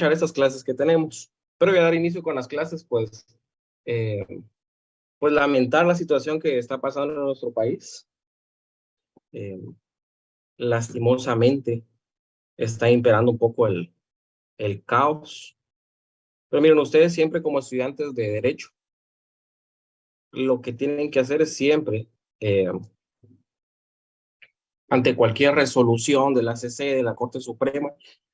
estas clases que tenemos. Pero voy a dar inicio con las clases, eh, pues lamentar la situación que está pasando en nuestro país. Lastimosamente está imperando un poco el caos. Pero miren, ustedes siempre como estudiantes de Derecho, lo que tienen que hacer es siempre, ante cualquier resolución de la CC, de la Corte Suprema,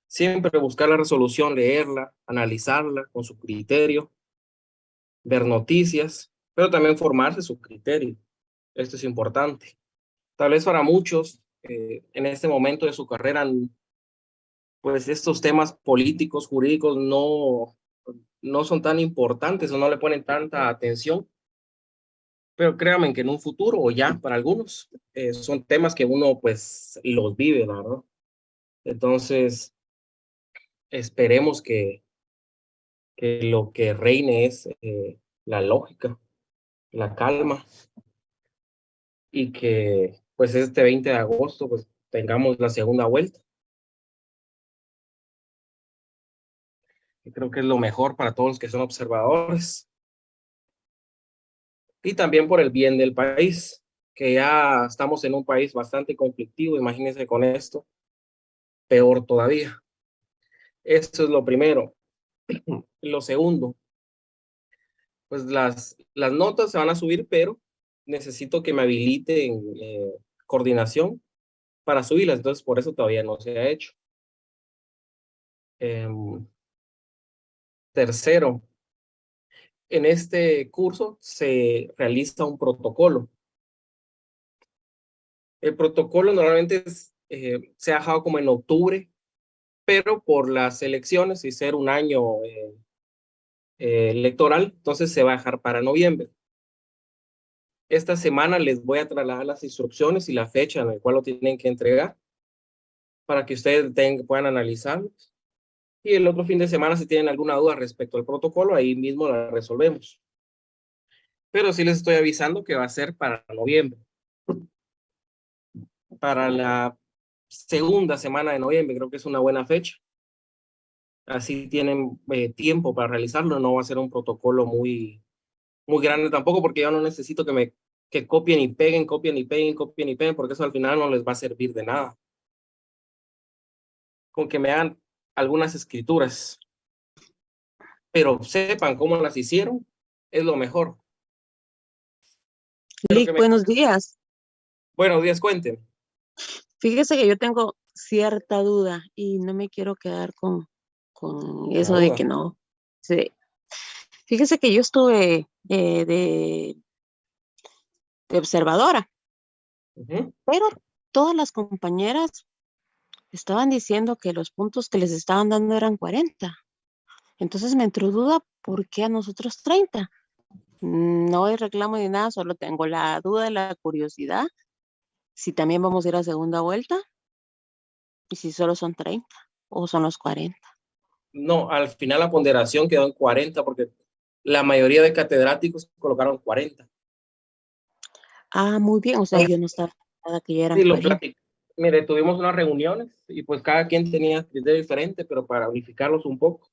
siempre buscar la resolución, leerla, analizarla con su criterio, ver noticias, pero también formarse su criterio. Esto es importante. Tal vez para muchos, en este momento de su carrera, pues estos temas políticos, jurídicos, no son tan importantes o no le ponen tanta atención, pero créanme que en un futuro o ya para algunos son temas que uno pues los vive, ¿verdad? Entonces, esperemos que lo que reine es la lógica, la calma y que pues este 20 de agosto pues tengamos la segunda vuelta. Y creo que es lo mejor para todos los que son observadores y también por el bien del país, que ya estamos en un país bastante conflictivo, imagínense con esto, peor todavía. Esto es lo primero. Lo segundo, pues las notas se van a subir, pero necesito que me habiliten coordinación para subirlas, entonces por eso todavía no se ha hecho. Tercero, en este curso se realiza un protocolo. El protocolo normalmente se ha dejado como en octubre, pero por las elecciones y ser un año electoral, entonces se va a dejar para noviembre. Esta semana les voy a trasladar las instrucciones y la fecha en la cual lo tienen que entregar para que ustedes puedan analizarlo. Y el otro fin de semana, si tienen alguna duda respecto al protocolo, ahí mismo la resolvemos. Pero sí les estoy avisando que va a ser para noviembre. Para la segunda semana de noviembre, creo que es una buena fecha. Así tienen tiempo para realizarlo. No va a ser un protocolo muy grande tampoco, porque yo no necesito que copien y peguen, copien y peguen, copien y peguen, porque eso al final no les va a servir de nada. Con que me hagan algunas escrituras, pero sepan cómo las hicieron, es lo mejor. Pero Lick, buenos días. Buenos días, cuenten. Fíjese que yo tengo cierta duda y no me quiero quedar con La eso de duda. que no. Sí. Fíjese que yo estuve de observadora, pero todas las compañeras estaban diciendo que los puntos que les estaban dando eran 40. Entonces me entró duda, ¿por qué a nosotros 30? No hay reclamo ni nada, solo tengo la duda y la curiosidad. Si también vamos a ir a segunda vuelta y si solo son 30 o son los 40. No, al final la ponderación quedó en 40 porque la mayoría de catedráticos colocaron 40. Ah, muy bien, o sea, yo no estaba nada que ya eran Sí, lo 40. platico. Mire, tuvimos unas reuniones y pues cada quien tenía criterio diferente, pero para unificarlos un poco.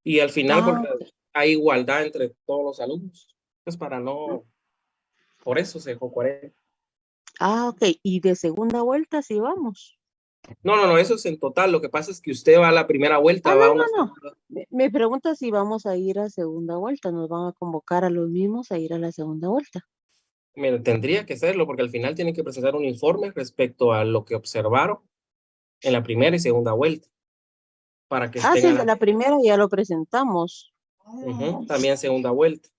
Y al final, Ah, porque hay igualdad entre todos los alumnos, pues para no, por eso se dejó 40. ok, y de segunda vuelta sí vamos. No, eso es en total. Lo que pasa es que usted va a la primera vuelta, No, va a una no, no. segunda. Me pregunta si vamos a ir a segunda vuelta, nos van a convocar a los mismos a ir a la segunda vuelta. Mire, tendría que serlo porque al final tienen que presentar un informe respecto a lo que observaron en la primera y segunda vuelta para que Ah, estén sí, a el de la la primera ya lo presentamos. también segunda vuelta.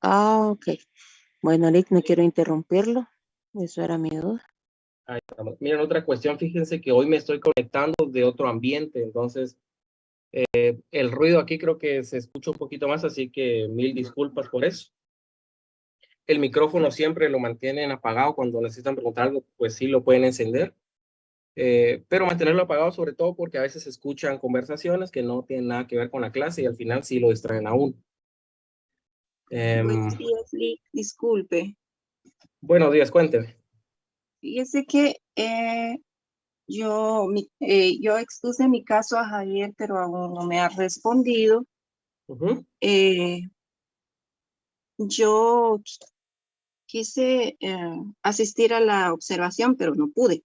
Ah, ok. Bueno, Lick, no quiero interrumpirlo. Eso era mi duda. Ahí estamos. Miren, otra cuestión, fíjense que hoy me estoy conectando de otro ambiente, entonces el ruido aquí creo que se escucha un poquito más, así que mil disculpas por eso. El micrófono siempre lo mantienen apagado cuando necesitan preguntar algo, pues sí lo pueden encender, pero mantenerlo apagado sobre todo porque a veces se escuchan conversaciones que no tienen nada que ver con la clase y al final sí lo distraen a uno. Buenos días, Lick. Disculpe. Buenos días, cuénteme. Fíjese que Yo expuse mi caso a Javier, pero aún no me ha respondido. Yo quise asistir a la observación, pero no pude,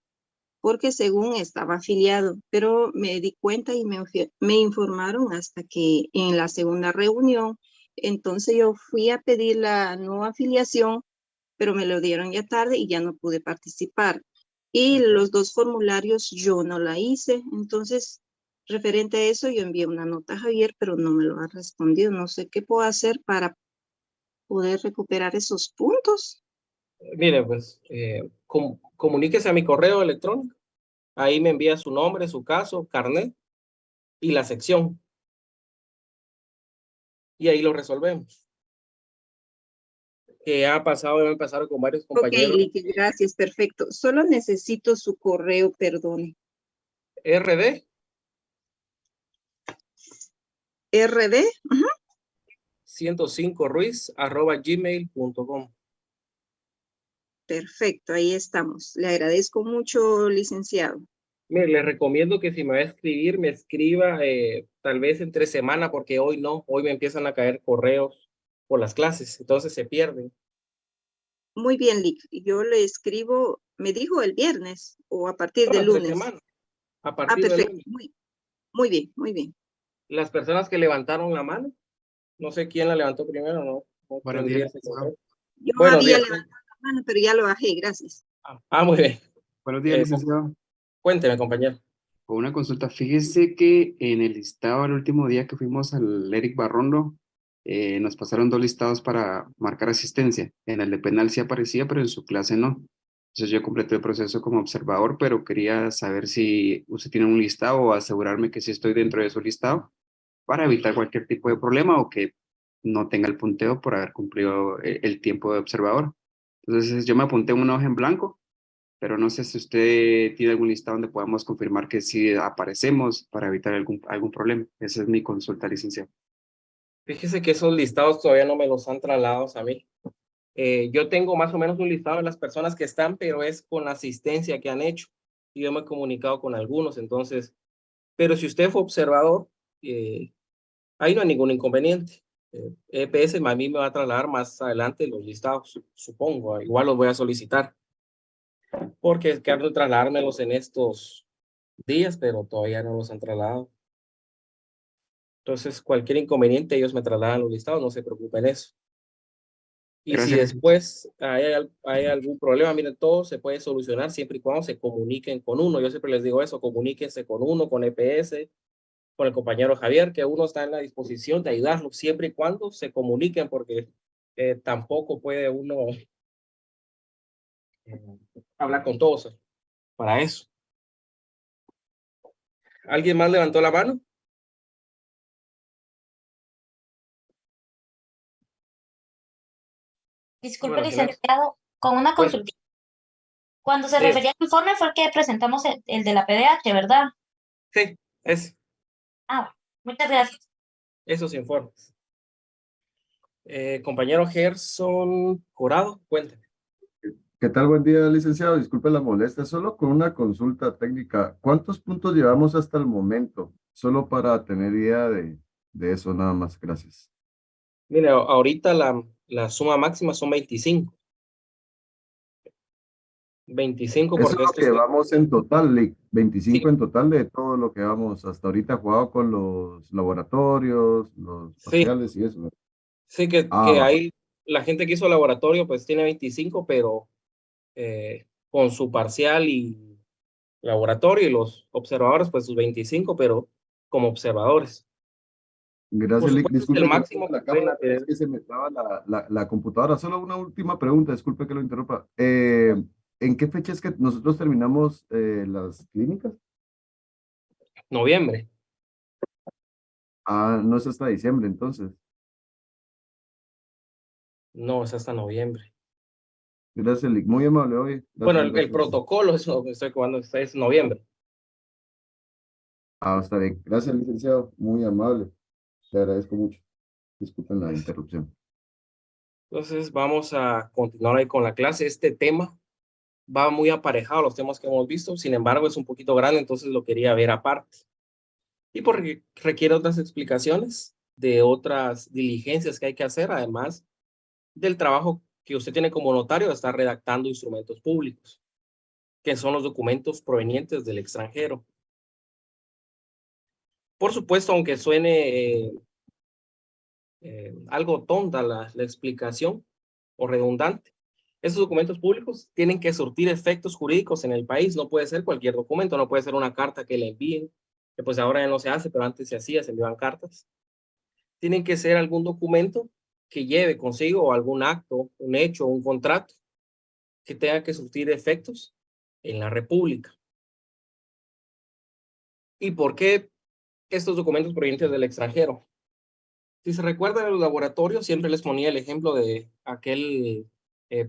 porque según estaba afiliado, pero me di cuenta y me informaron hasta que en la segunda reunión, entonces yo fui a pedir la no afiliación, pero me lo dieron ya tarde y ya no pude participar. Y los dos formularios yo no la hice, entonces referente a eso yo envié una nota a Javier, pero no me lo ha respondido. No sé qué puedo hacer para poder recuperar esos puntos. Mire, pues comuníquese a mi correo electrónico. Ahí me envía su nombre, su caso, carnet y la sección. Y ahí lo resolvemos. Que ha pasado, debe pasar con varios compañeros. Ok, Licky, gracias, perfecto. Solo necesito su correo, perdone. RD. RD. 105ruiz@gmail.com. Perfecto, ahí estamos. Le agradezco mucho, licenciado. Mire, le recomiendo que si me va a escribir, me escriba tal vez entre semana, porque hoy no, hoy me empiezan a caer correos por las clases, entonces se pierden. Muy bien, Lick. Yo le escribo, me dijo el viernes o a partir No, del entre lunes. semana, a partir del Perfecto. lunes. Muy bien, muy bien. Las personas que levantaron la mano, no sé quién la levantó primero, no Buenos tendría días. ese correo. Yo Buenos había días. levantado la mano, pero ya lo bajé, gracias. Muy bien. Buenos días, licenciado. Cuénteme, compañero. Con una consulta, fíjese que en el listado, el último día que fuimos al Eric Barrondo, nos pasaron 2 listados para marcar asistencia. En el de penal sí aparecía, pero en su clase no. Entonces yo completé el proceso como observador, pero quería saber si usted tiene un listado o asegurarme que sí estoy dentro de su listado para evitar cualquier tipo de problema o que no tenga el punteo por haber cumplido el tiempo de observador. Entonces yo me apunté en una hoja en blanco, pero no sé si usted tiene algún listado donde podamos confirmar que sí aparecemos para evitar algún problema. Esa es mi consulta, licenciado. Fíjese que esos listados todavía no me los han trasladado a mí. Yo tengo más o menos un listado de las personas que están, pero es con la asistencia que han hecho. Y yo me he comunicado con algunos, entonces, pero si usted fue observador, ahí no hay ningún inconveniente. EPS a mí me va a trasladar más adelante los listados, supongo. Igual los voy a solicitar, porque quiero trasladármelos en estos días, pero todavía no los han trasladado. Entonces, cualquier inconveniente, ellos me trasladan los listados, no se preocupen eso. Y si Gracias. después hay algún problema, miren, todo se puede solucionar siempre y cuando se comuniquen con uno. Yo siempre les digo eso, comuníquense con uno, con EPS, con el compañero Javier, que uno está en la disposición de ayudarlo siempre y cuando se comuniquen, porque tampoco puede uno hablar con todos para eso. ¿Alguien más levantó la mano? Disculpe, Bueno, licenciado, con una pues, consulta. Cuando se refería al informe fue el que presentamos el de la PDH, ¿verdad? sí, Bueno, muchas gracias. esos informes. Compañero Gerson Corado, cuénteme. ¿Qué tal? Buen día, licenciado. Disculpe la molestia. Solo con una consulta técnica. ¿Cuántos puntos llevamos hasta el momento? Solo para tener idea de eso, nada más. Gracias. Mire, ahorita la suma máxima son 25. 25 Eso es porque lo que vamos en total, Lick. 25 en total de todo lo que vamos hasta ahorita jugado con los laboratorios, los sí, parciales y eso. sí que Va. hay, la gente que hizo laboratorio pues tiene 25, pero con su parcial y laboratorio y los observadores pues sus 25, pero como observadores. Por Gracias, Lick. supuesto, es el Disculpe que máximo ponga que la pueden cámara, pero es tener. que se me traba la computadora. Solo una última pregunta, disculpe que lo interrumpa. ¿En qué fecha es que nosotros terminamos las clínicas? Noviembre. No es hasta diciembre, entonces. No, es hasta noviembre. Gracias, Lick. Muy amable hoy. Bueno, Gracias, el gracias. protocolo es lo que estoy jugando, es noviembre. Está bien. Gracias, licenciado. Muy amable. Le agradezco mucho. Disculpen la interrupción. Entonces vamos a continuar ahí con la clase. Este tema va muy aparejado a los temas que hemos visto, sin embargo es un poquito grande, entonces lo quería ver aparte. Y porque requiere otras explicaciones de otras diligencias que hay que hacer, además del trabajo que usted tiene como notario de estar redactando instrumentos públicos, que son los documentos provenientes del extranjero. Por supuesto, aunque suene algo tonta la explicación o redundante, esos documentos públicos tienen que surtir efectos jurídicos en el país. No puede ser cualquier documento, no puede ser una carta que le envíen, que pues ahora ya no se hace, pero antes se hacía, se enviaban cartas. Tienen que ser algún documento que lleve consigo algún acto, un hecho, un contrato que tenga que surtir efectos en la República. ¿Y por qué estos documentos provenientes del extranjero? Si se recuerdan, en los laboratorios siempre les ponía el ejemplo de aquel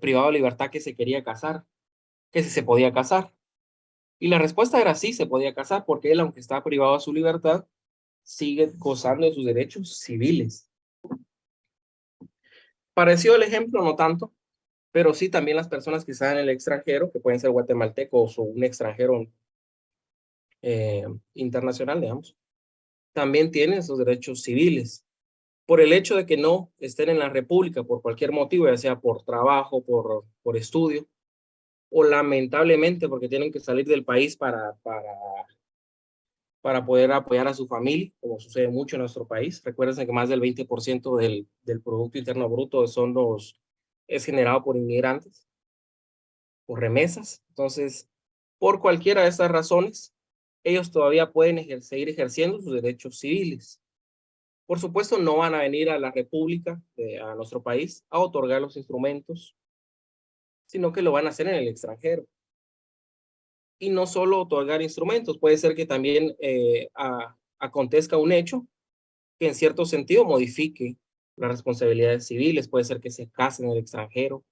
privado de libertad que se quería casar, que si se podía casar. Y la respuesta era sí, se podía casar, porque él, aunque está privado de su libertad, sigue gozando de sus derechos civiles. Pareció el ejemplo, no tanto, pero sí también las personas que están en el extranjero, que pueden ser guatemaltecos o un extranjero internacional, digamos, también tienen sus derechos civiles. Por el hecho de que no estén en la República por cualquier motivo, ya sea por trabajo, por estudio, o lamentablemente porque tienen que salir del país para poder apoyar a su familia, como sucede mucho en nuestro país. Recuerden que más del 20% del Producto Interno Bruto es generado por inmigrantes, por remesas. Entonces, por cualquiera de estas razones, ellos todavía pueden seguir ejerciendo sus derechos civiles. Por supuesto, no van a venir a la República, a nuestro país, a otorgar los instrumentos, sino que lo van a hacer en el extranjero. Y no solo otorgar instrumentos, puede ser que también acontezca un hecho que en cierto sentido modifique las responsabilidades civiles. Puede ser que se case en el extranjero,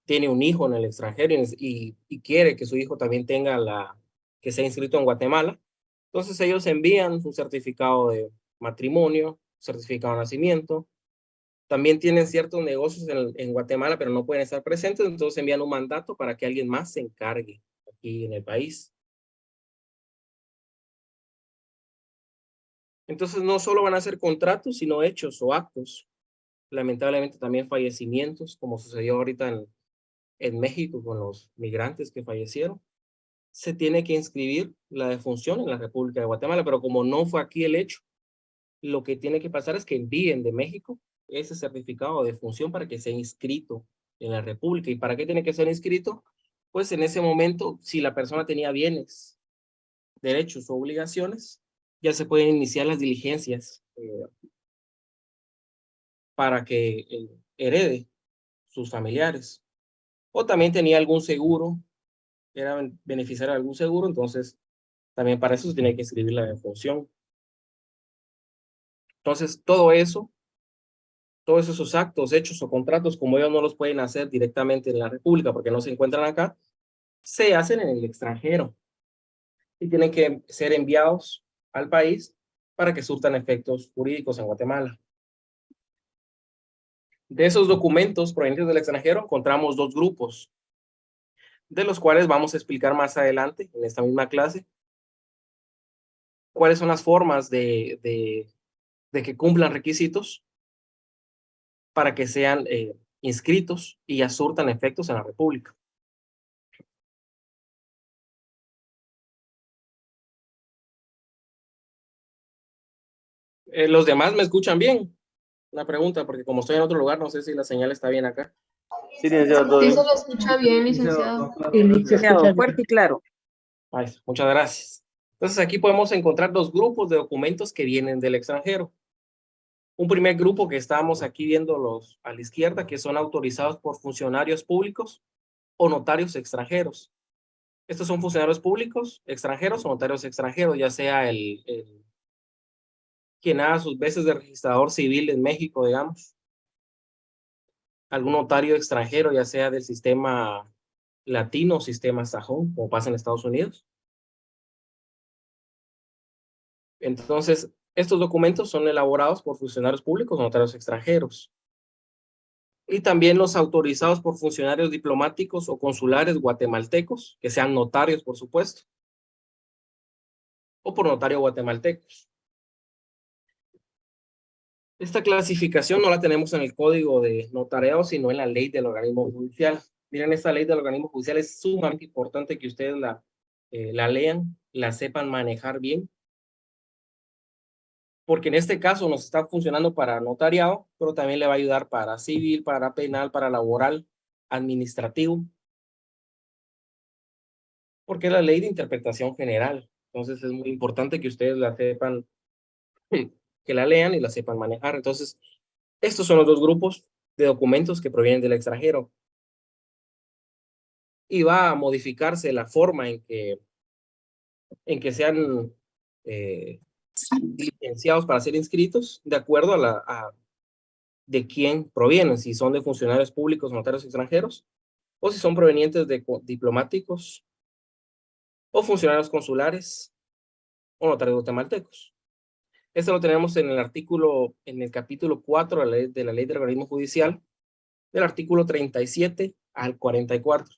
tiene un hijo en el extranjero y quiere que su hijo también que sea inscrito en Guatemala. Entonces ellos envían su certificado de matrimonio, certificado de nacimiento. También tienen ciertos negocios en Guatemala, pero no pueden estar presentes, entonces envían un mandato para que alguien más se encargue aquí en el país. Entonces no solo van a ser contratos, sino hechos o actos. Lamentablemente también fallecimientos, como sucedió ahorita en México con los migrantes que fallecieron. Se tiene que inscribir la defunción en la República de Guatemala, pero como no fue aquí el hecho, lo que tiene que pasar es que envíen de México ese certificado de defunción para que sea inscrito en la República. ¿Y para qué tiene que ser inscrito? Pues en ese momento, si la persona tenía bienes, derechos o obligaciones, ya se pueden iniciar las diligencias para que herede sus familiares. O también tenía algún seguro, era beneficiario de algún seguro, entonces también para eso se tiene que inscribir la defunción. Entonces, todos esos actos, hechos o contratos, como ellos no los pueden hacer directamente en la República porque no se encuentran acá, se hacen en el extranjero y tienen que ser enviados al país para que surtan efectos jurídicos en Guatemala. De esos documentos provenientes del extranjero encontramos dos grupos, de los cuales vamos a explicar más adelante en esta misma clase cuáles son las formas de que cumplan requisitos para que sean inscritos y ya surtan efectos en la República. ¿Los demás me escuchan bien? Una pregunta, porque como estoy en otro lugar, no sé si la señal está bien acá. Sí, licenciado, todo Sí, bien. se lo escucha bien, licenciado. Licenciado, fuerte y claro. Ahí está, muchas gracias. Entonces aquí podemos encontrar dos grupos de documentos que vienen del extranjero. Un primer grupo que estamos aquí viéndolos a la izquierda, que son autorizados por funcionarios públicos o notarios extranjeros. Estos son funcionarios públicos extranjeros o notarios extranjeros, ya sea quien haga sus veces de registrador civil en México, digamos. Algún notario extranjero, ya sea del sistema latino o sistema sajón, como pasa en Estados Unidos. Entonces, estos documentos son elaborados por funcionarios públicos o notarios extranjeros. Y también los autorizados por funcionarios diplomáticos o consulares guatemaltecos, que sean notarios, por supuesto, o por notario guatemaltecos. Esta clasificación no la tenemos en el código de notariado, sino en la ley del organismo judicial. Miren, esta ley del organismo judicial es sumamente importante que ustedes la lean, la sepan manejar bien, porque en este caso nos está funcionando para notariado, pero también le va a ayudar para civil, para penal, para laboral, administrativo, porque es la ley de interpretación general. Entonces es muy importante que ustedes la sepan, que la lean y la sepan manejar. Entonces, estos son los dos grupos de documentos que provienen del extranjero. Y va a modificarse la forma en que sean licenciados para ser inscritos de acuerdo a de quién provienen, si son de funcionarios públicos, notarios extranjeros, o si son provenientes de diplomáticos, o funcionarios consulares, o notarios guatemaltecos. Esto lo tenemos en el capítulo 4 de la ley del organismo judicial, del artículo 37 al 44.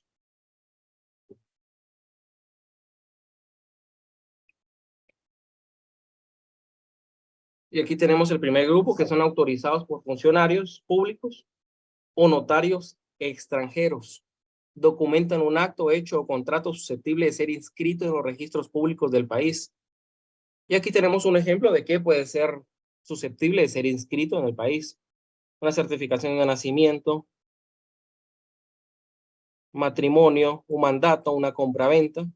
Y aquí tenemos el primer grupo, que son autorizados por funcionarios públicos o notarios extranjeros. Documentan un acto, hecho o contrato susceptible de ser inscrito en los registros públicos del país. Y aquí tenemos un ejemplo de qué puede ser susceptible de ser inscrito en el país. Una certificación de nacimiento, matrimonio, un mandato, una compraventa.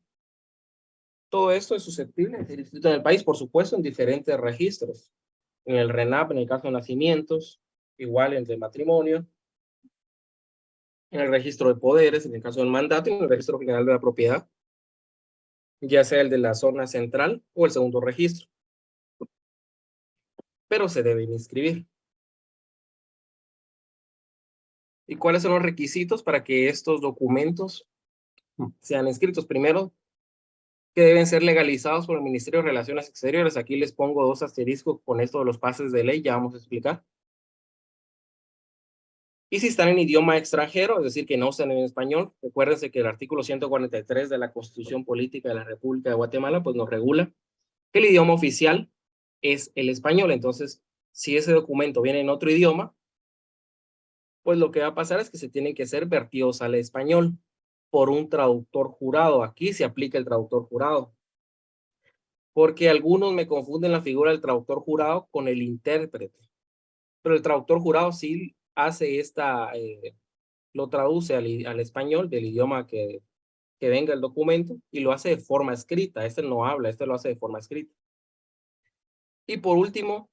Todo esto es susceptible de ser inscrito en el país, por supuesto, en diferentes registros. En el RENAP, en el caso de nacimientos, igual en el matrimonio, en el registro de poderes, en el caso del mandato, y en el registro general de la propiedad, ya sea el de la zona central o el segundo registro. Pero se deben inscribir. ¿Y cuáles son los requisitos para que estos documentos sean inscritos? Primero, que deben ser legalizados por el Ministerio de Relaciones Exteriores. Aquí les pongo 2 asteriscos con esto de los pases de ley, ya vamos a explicar. Y si están en idioma extranjero, es decir, que no están en español, recuérdense que el artículo 143 de la Constitución Política de la República de Guatemala, pues nos regula que el idioma oficial es el español. Entonces, si ese documento viene en otro idioma, pues lo que va a pasar es que se tienen que ser vertidos al español por un traductor jurado. Aquí se aplica el traductor jurado, porque algunos me confunden la figura del traductor jurado con el intérprete, pero el traductor jurado sí hace lo traduce al español del idioma que venga el documento y lo hace de forma escrita. Este no habla, este lo hace de forma escrita. Y por último,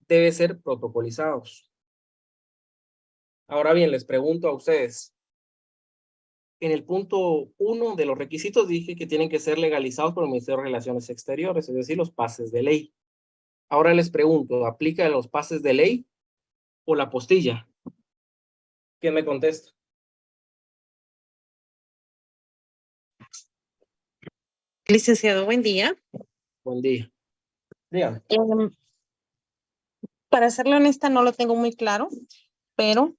debe ser protocolizados. Ahora bien, les pregunto a ustedes, en el punto 1 de los requisitos dije que tienen que ser legalizados por el Ministerio de Relaciones Exteriores, es decir, los pases de ley. Ahora les pregunto, ¿aplica los pases de ley o la postilla? ¿Quién me contesta? Licenciado, buen día. Buen día. Dígame. Para serle honesta, no lo tengo muy claro, pero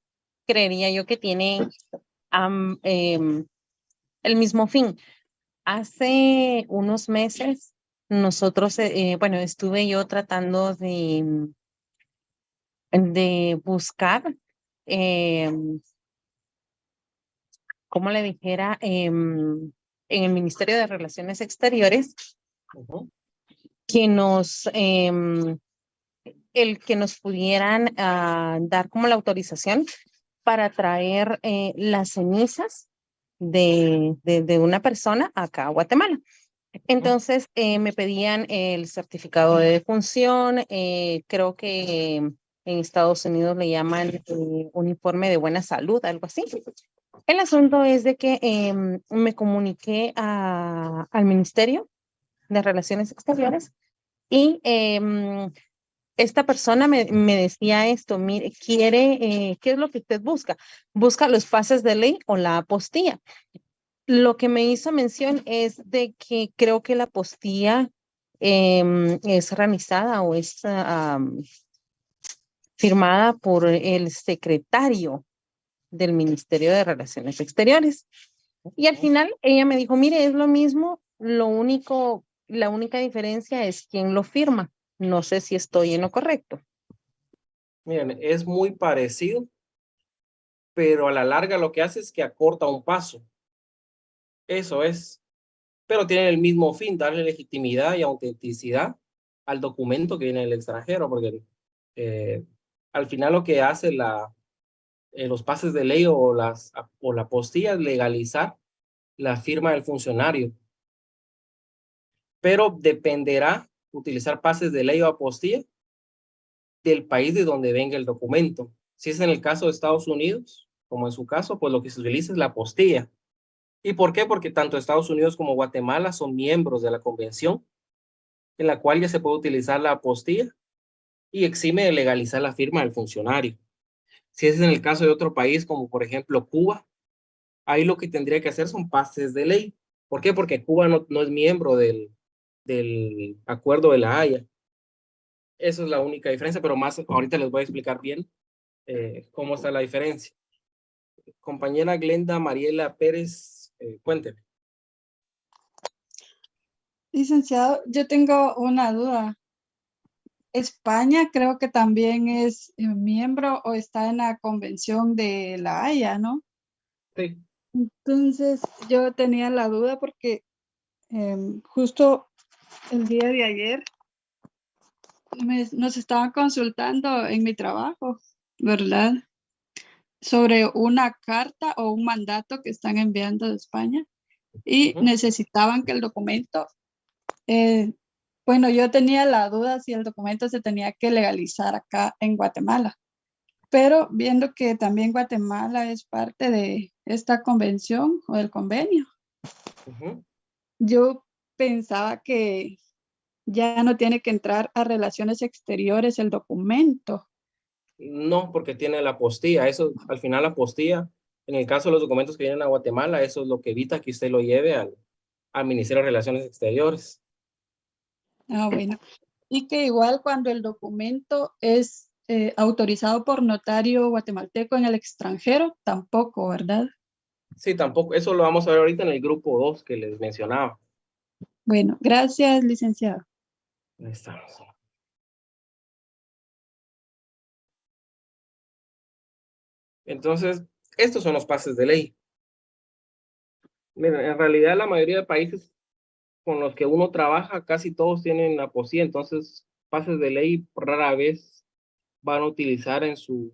creería yo que tiene el mismo fin. Hace unos meses, nosotros, bueno, estuve yo tratando de buscar, como le dijera, en el Ministerio de Relaciones Exteriores, que que nos pudieran dar como la autorización para traer las cenizas de una persona acá a Guatemala. Entonces me pedían el certificado de defunción, creo que en Estados Unidos le llaman un informe de buena salud, algo así. El asunto es de que me comuniqué al Ministerio de Relaciones Exteriores y esta persona me decía esto, mire, ¿qué es lo que usted busca? ¿Busca los pases de ley o la apostilla? Lo que me hizo mención es de que creo que la apostilla es realizada o es firmada por el secretario del Ministerio de Relaciones Exteriores. Y al final ella me dijo, mire, es lo mismo, la única diferencia es quién lo firma. No sé si estoy en lo correcto. Miren, es muy parecido, pero a la larga lo que hace es que acorta un paso. Eso es. Pero tiene el mismo fin, darle legitimidad y autenticidad al documento que viene del extranjero, porque al final lo que hace los pases de ley o la apostilla es legalizar la firma del funcionario. Pero dependerá utilizar pases de ley o apostilla del país de donde venga el documento. Si es en el caso de Estados Unidos, como en su caso, pues lo que se utiliza es la apostilla. ¿Y por qué? Porque tanto Estados Unidos como Guatemala son miembros de la convención, en la cual ya se puede utilizar la apostilla y exime de legalizar la firma del funcionario. Si es en el caso de otro país, como por ejemplo Cuba, ahí lo que tendría que hacer son pases de ley. ¿Por qué? Porque Cuba no es miembro del Acuerdo de la Haya. Esa es la única diferencia, pero más ahorita les voy a explicar bien cómo está la diferencia. Compañera Glenda Mariela Pérez, cuénteme. Licenciado, yo tengo una duda. España creo que también es miembro o está en la convención de la Haya, ¿no? Sí. Entonces yo tenía la duda porque justo el día de ayer nos estaban consultando en mi trabajo, ¿verdad? Sobre una carta o un mandato que están enviando de España y necesitaban que el documento, bueno, yo tenía la duda si el documento se tenía que legalizar acá en Guatemala, pero viendo que también Guatemala es parte de esta convención o del convenio, yo pensaba que ya no tiene que entrar a relaciones exteriores el documento. No, porque tiene la apostilla. Eso, al final la apostilla, en el caso de los documentos que vienen a Guatemala, eso es lo que evita que usted lo lleve al Ministerio de Relaciones Exteriores. Ah, bueno. Y que igual cuando el documento es autorizado por notario guatemalteco en el extranjero, tampoco, ¿verdad? Sí, tampoco. Eso lo vamos a ver ahorita en el grupo 2 que les mencionaba. Bueno, gracias, licenciado. Ahí estamos. Entonces, estos son los pases de ley. Miren, en realidad la mayoría de países con los que uno trabaja, casi todos tienen apostilla, entonces pases de ley rara vez van a utilizar en su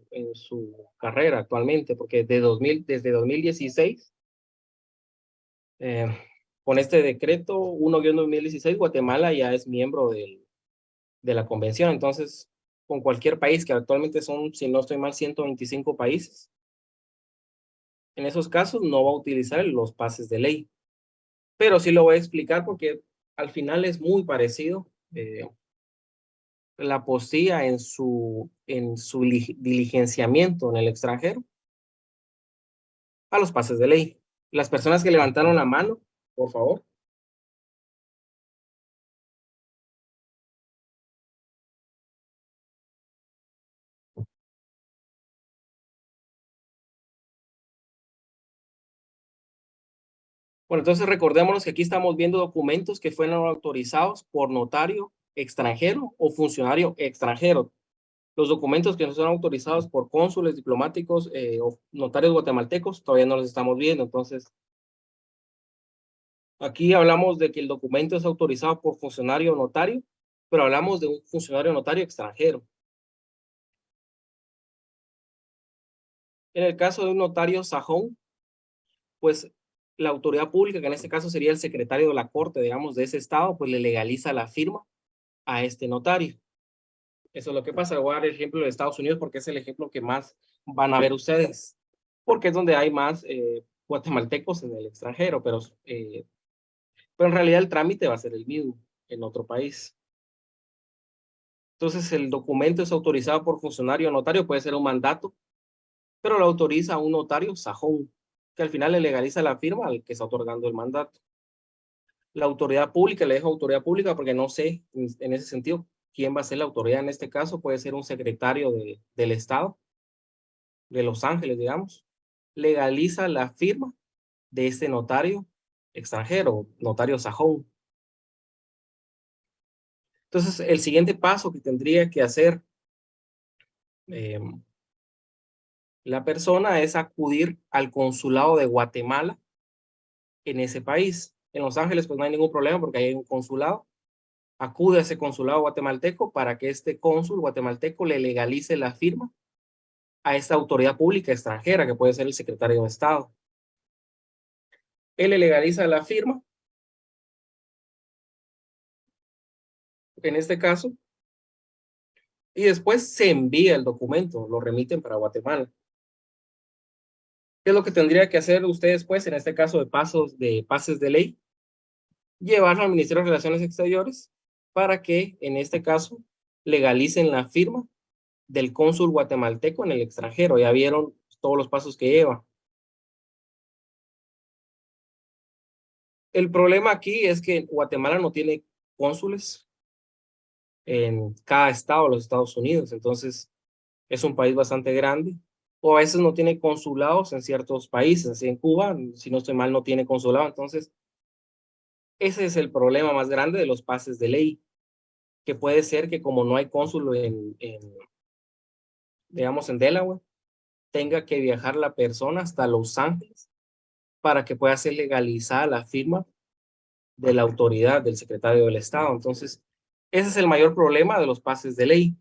carrera actualmente, porque desde 2016, con este decreto 1-2016, Guatemala ya es miembro de la convención, entonces con cualquier país, que actualmente son, si no estoy mal, 125 países, en esos casos no va a utilizar los pases de ley, pero sí lo voy a explicar porque al final es muy parecido la apostilla en su diligenciamiento en el extranjero a los pases de ley. Las personas que levantaron la mano, por favor. Bueno, entonces recordémonos que aquí estamos viendo documentos que fueron autorizados por notario extranjero o funcionario extranjero. Los documentos que no son autorizados por cónsules diplomáticos o notarios guatemaltecos todavía no los estamos viendo. Entonces, aquí hablamos de que el documento es autorizado por funcionario o notario, pero hablamos de un funcionario notario extranjero. En el caso de un notario sajón, pues la autoridad pública, que en este caso sería el secretario de la corte, digamos, de ese estado, pues le legaliza la firma a este notario. Eso es lo que pasa. Voy a dar el ejemplo de Estados Unidos porque es el ejemplo que más van a ver ustedes, porque es donde hay más guatemaltecos en el extranjero, pero en realidad el trámite va a ser el mismo en otro país. Entonces el documento es autorizado por funcionario o notario, puede ser un mandato, pero lo autoriza un notario sajón, que al final le legaliza la firma al que está otorgando el mandato. La autoridad pública, le dejo autoridad pública porque no sé en ese sentido quién va a ser la autoridad en este caso, puede ser un secretario del Estado, de Los Ángeles, digamos, legaliza la firma de este notario extranjero, notario sajón. Entonces, el siguiente paso que tendría que hacer la persona es acudir al consulado de Guatemala en ese país. En Los Ángeles, pues no hay ningún problema porque hay un consulado. Acude a ese consulado guatemalteco para que este cónsul guatemalteco le legalice la firma a esta autoridad pública extranjera, que puede ser el secretario de Estado. Él le legaliza la firma. En este caso, y después se envía el documento, lo remiten para Guatemala. ¿Qué es lo que tendría que hacer usted después, en este caso de pases de ley? Llevarlo al Ministerio de Relaciones Exteriores para que, en este caso, legalicen la firma del cónsul guatemalteco en el extranjero. Ya vieron todos los pasos que lleva. El problema aquí es que Guatemala no tiene cónsules en cada estado de los Estados Unidos, entonces es un país bastante grande, o a veces no tiene consulados en ciertos países. Así en Cuba, si no estoy mal, no tiene consulado. Entonces ese es el problema más grande de los pases de ley, que puede ser que como no hay cónsul digamos, en Delaware, tenga que viajar la persona hasta Los Ángeles para que pueda ser legalizada la firma de la autoridad del secretario del Estado. Entonces, ese es el mayor problema de los pases de ley,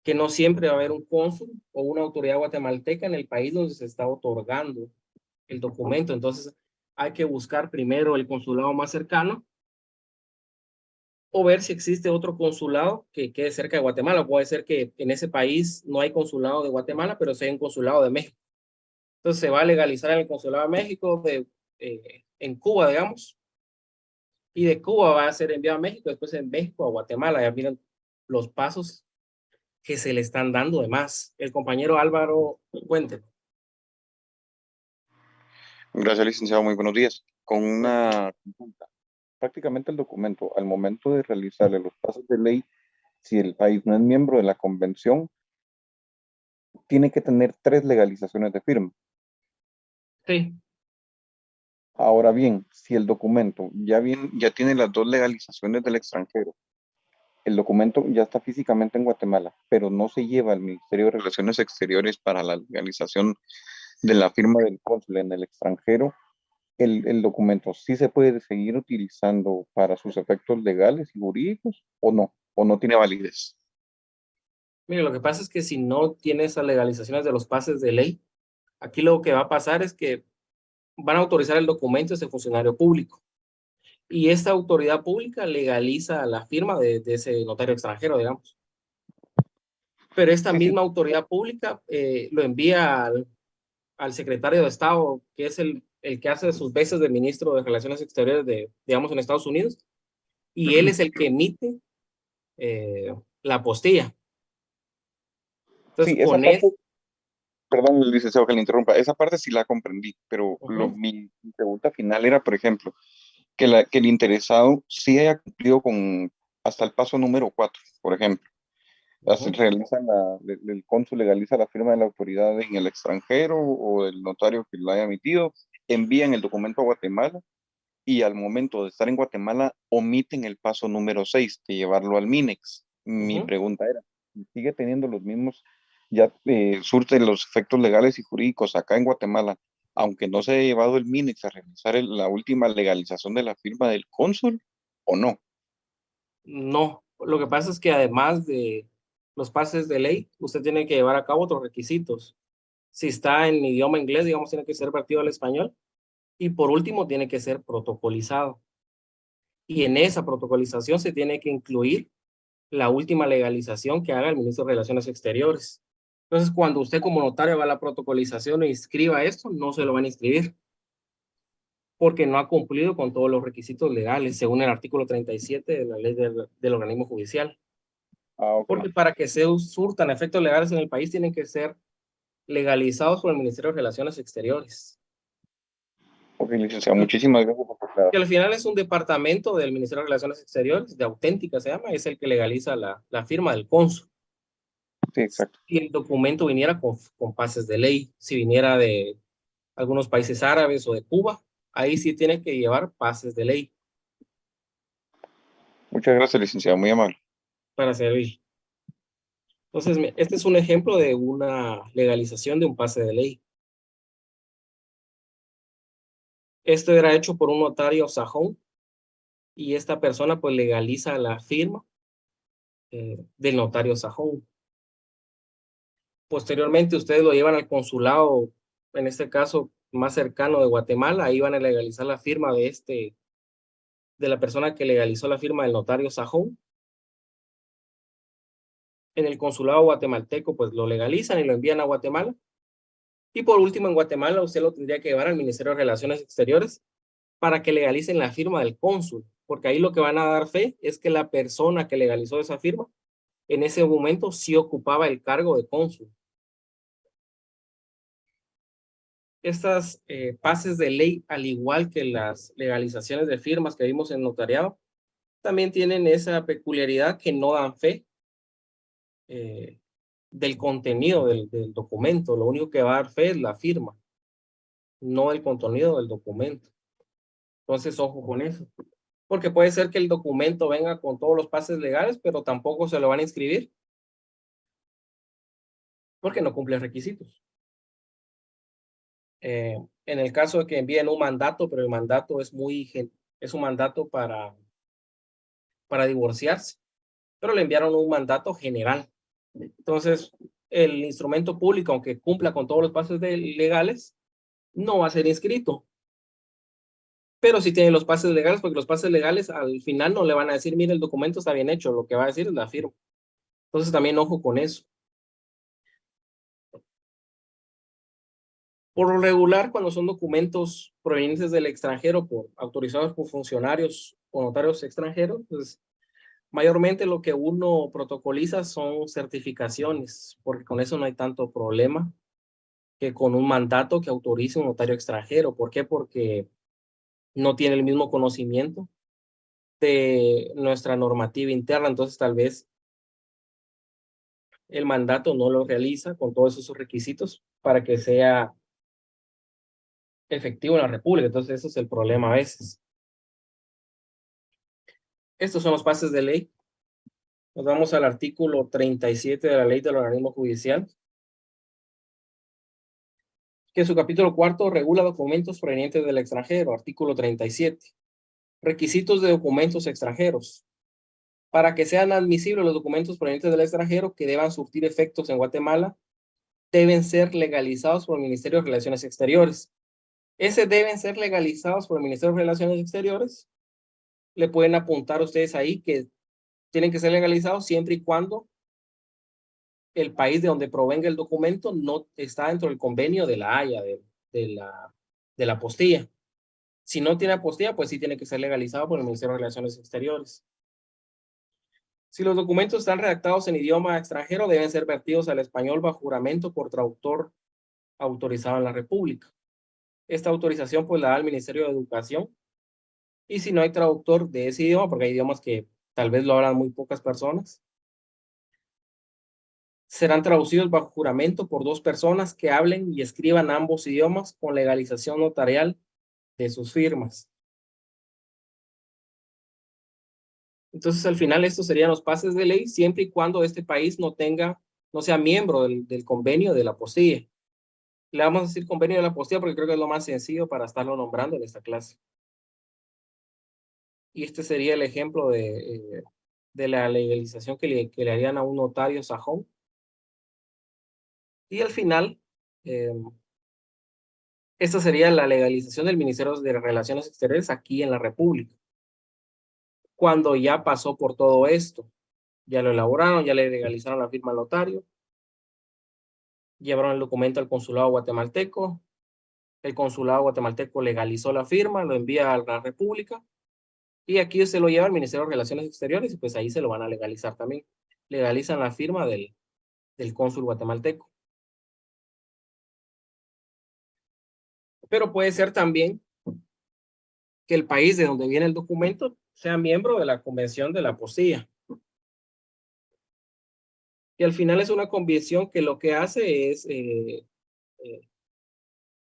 que no siempre va a haber un cónsul o una autoridad guatemalteca en el país donde se está otorgando el documento. Entonces, hay que buscar primero el consulado más cercano o ver si existe otro consulado que quede cerca de Guatemala. Puede ser que en ese país no hay consulado de Guatemala, pero sí hay un consulado de México. Entonces, se va a legalizar en el consulado de México, en Cuba, digamos, y de Cuba va a ser enviado a México, después en México a Guatemala. Ya miren los pasos que se le están dando de más. El compañero Álvaro, cuénteme. Gracias, licenciado. Muy buenos días. Con una consulta. Prácticamente el documento, al momento de realizarle los pasos de ley, si el país no es miembro de la convención, tiene que tener 3 legalizaciones de firma. Sí. Ahora bien, si el documento ya tiene las 2 legalizaciones del extranjero, el documento ya está físicamente en Guatemala, pero no se lleva al Ministerio de Relaciones Exteriores para la legalización de la firma del cónsul en el extranjero, el documento sí se puede seguir utilizando para sus efectos legales y jurídicos o no tiene validez. Mire, lo que pasa es que si no tiene esas legalizaciones de los pases de ley, aquí lo que va a pasar es que van a autorizar el documento a ese funcionario público. Y esta autoridad pública legaliza la firma de ese notario extranjero, digamos. Pero esta misma autoridad pública lo envía al secretario de Estado, que es el que hace sus veces de ministro de Relaciones Exteriores digamos, en Estados Unidos, y él es el que emite la apostilla. Entonces, Sí, esa parte, perdón, licenciado, que le interrumpa, esa parte sí la comprendí, pero mi pregunta final era, por ejemplo, que el interesado sí haya cumplido con hasta el paso número 4, por ejemplo. El cónsul legaliza la firma de la autoridad en el extranjero o del notario que lo haya emitido, envían el documento a Guatemala y al momento de estar en Guatemala omiten el paso número 6 de llevarlo al MINEX. Mi pregunta era, ¿sigue teniendo los mismos, ya surte los efectos legales y jurídicos acá en Guatemala, aunque no se haya llevado el MINEX a realizar la última legalización de la firma del cónsul o no? No, lo que pasa es que además de los pases de ley, usted tiene que llevar a cabo otros requisitos. Si está en idioma inglés, digamos, tiene que ser vertido al español. Y por último, tiene que ser protocolizado. Y en esa protocolización se tiene que incluir la última legalización que haga el ministro de Relaciones Exteriores. Entonces, cuando usted como notario va a la protocolización e inscriba esto, no se lo van a inscribir, porque no ha cumplido con todos los requisitos legales, según el artículo 37 de la ley del organismo judicial. Okay. Porque para que se surtan efectos legales en el país, tienen que ser legalizados por el Ministerio de Relaciones Exteriores. Ok, licenciado, muchísimas gracias por aclarar. Que al final es un departamento del Ministerio de Relaciones Exteriores, de Auténtica se llama, es el que legaliza la firma del cónsul. Sí, exacto. Si el documento viniera con pases de ley, si viniera de algunos países árabes o de Cuba, ahí sí tiene que llevar pases de ley Muchas gracias, licenciado, muy amable. para servir. Entonces, este es un ejemplo de una legalización de un pase de ley. Esto era hecho por un notario sajón y esta persona pues legaliza la firma del notario sajón. Posteriormente ustedes lo llevan al consulado, en este caso más cercano de Guatemala, ahí van a legalizar la firma de la persona que legalizó la firma del notario sajón. En el consulado guatemalteco pues lo legalizan y lo envían a Guatemala. Y por último en Guatemala usted lo tendría que llevar al Ministerio de Relaciones Exteriores para que legalicen la firma del cónsul, porque ahí lo que van a dar fe es que la persona que legalizó esa firma en ese momento sí ocupaba el cargo de cónsul. Estas pases de ley, al igual que las legalizaciones de firmas que vimos en notariado, también tienen esa peculiaridad que no dan fe del contenido del documento. Lo único que va a dar fe es la firma, no el contenido del documento. Entonces, ojo con eso. Porque puede ser que el documento venga con todos los pases legales, pero tampoco se lo van a inscribir porque no cumple requisitos. En el caso de que envíen un mandato, pero el mandato es un mandato para divorciarse, pero le enviaron un mandato general. Entonces, el instrumento público, aunque cumpla con todos los pases legales, no va a ser inscrito. Pero sí tiene los pases legales, porque los pases legales al final no le van a decir, mire, el documento está bien hecho, lo que va a decir es la firma. Entonces, también ojo con eso. Por lo regular, cuando son documentos provenientes del extranjero, autorizados por funcionarios o notarios extranjeros, pues mayormente lo que uno protocoliza son certificaciones, porque con eso no hay tanto problema que con un mandato que autorice un notario extranjero. ¿Por qué? Porque no tiene el mismo conocimiento de nuestra normativa interna, entonces tal vez el mandato no lo realiza con todos esos requisitos para que sea efectivo en la República. Entonces ese es el problema a veces. Estos son los pases de ley. Nos vamos al artículo 37 de la Ley del Organismo Judicial, que en su capítulo 4 regula documentos provenientes del extranjero. Artículo 37. Requisitos de documentos extranjeros. Para que sean admisibles los documentos provenientes del extranjero que deban surtir efectos en Guatemala, deben ser legalizados por el Ministerio de Relaciones Exteriores. Ese deben ser legalizados por el Ministerio de Relaciones Exteriores. Le pueden apuntar ustedes ahí que tienen que ser legalizados siempre y cuando el país de donde provenga el documento no está dentro del convenio de la Haya, de la apostilla. Si no tiene apostilla, pues sí tiene que ser legalizado por el Ministerio de Relaciones Exteriores. Si los documentos están redactados en idioma extranjero, deben ser vertidos al español bajo juramento por traductor autorizado en la República. Esta autorización pues la da el Ministerio de Educación. Y si no hay traductor de ese idioma, porque hay idiomas que tal vez lo hablan muy pocas personas, serán traducidos bajo juramento por 2 personas que hablen y escriban ambos idiomas con legalización notarial de sus firmas. Entonces, al final, estos serían los pases de ley, siempre y cuando este país no sea miembro del convenio de la apostilla. Le vamos a decir convenio de la apostilla porque creo que es lo más sencillo para estarlo nombrando en esta clase. Y este sería el ejemplo de la legalización que le harían a un notario sajón. Y al final, esta sería la legalización del Ministerio de Relaciones Exteriores aquí en la República. Cuando ya pasó por todo esto, ya lo elaboraron, ya le legalizaron la firma al notario, llevaron el documento al consulado guatemalteco, el consulado guatemalteco legalizó la firma, lo envía a la República, y aquí se lo lleva al Ministerio de Relaciones Exteriores, y pues ahí se lo van a legalizar también. Legalizan la firma del cónsul guatemalteco. Pero puede ser también que el país de donde viene el documento sea miembro de la Convención de la Apostilla. Y al final es una convención que lo que hace es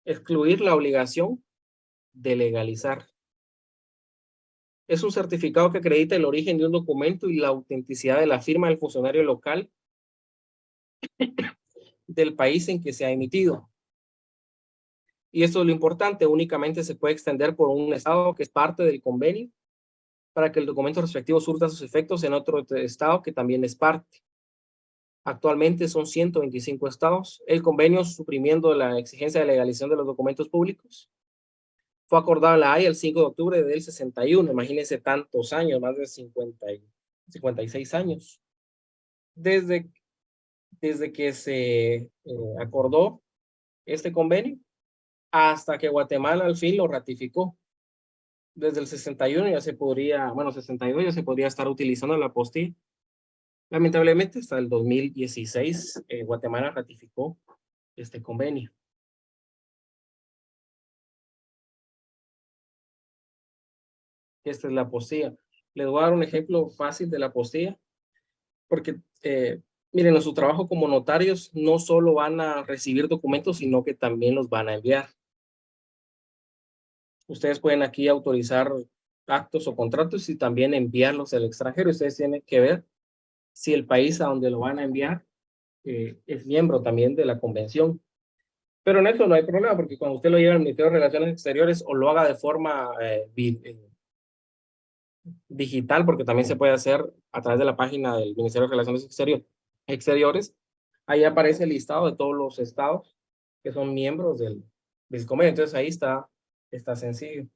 excluir la obligación de legalizar. Es un certificado que acredita el origen de un documento y la autenticidad de la firma del funcionario local del país en que se ha emitido. Y esto es lo importante, únicamente se puede extender por un estado que es parte del convenio para que el documento respectivo surta sus efectos en otro estado que también es parte. Actualmente son 125 estados. El convenio, suprimiendo la exigencia de legalización de los documentos públicos, fue acordado en La Haya el 5 de octubre del 61. Imagínense tantos años, más de 56 años. Desde que se acordó este convenio hasta que Guatemala al fin lo ratificó. Desde el 61 ya se podría, bueno, 62 ya se podría estar utilizando la apostilla. Lamentablemente, hasta el 2016, Guatemala ratificó este convenio. Esta es la apostilla. Les voy a dar un ejemplo fácil de la apostilla, porque miren, en su trabajo como notarios no solo van a recibir documentos, sino que también los van a enviar. Ustedes pueden aquí autorizar actos o contratos y también enviarlos al extranjero. Ustedes tienen que ver si el país a donde lo van a enviar es miembro también de la convención. Pero en eso no hay problema, porque cuando usted lo lleva al Ministerio de Relaciones Exteriores o lo haga de forma digital, porque también se puede hacer a través de la página del Ministerio de Relaciones Exteriores, ahí aparece el listado de todos los estados que son miembros del convenio. Entonces ahí está sencillo.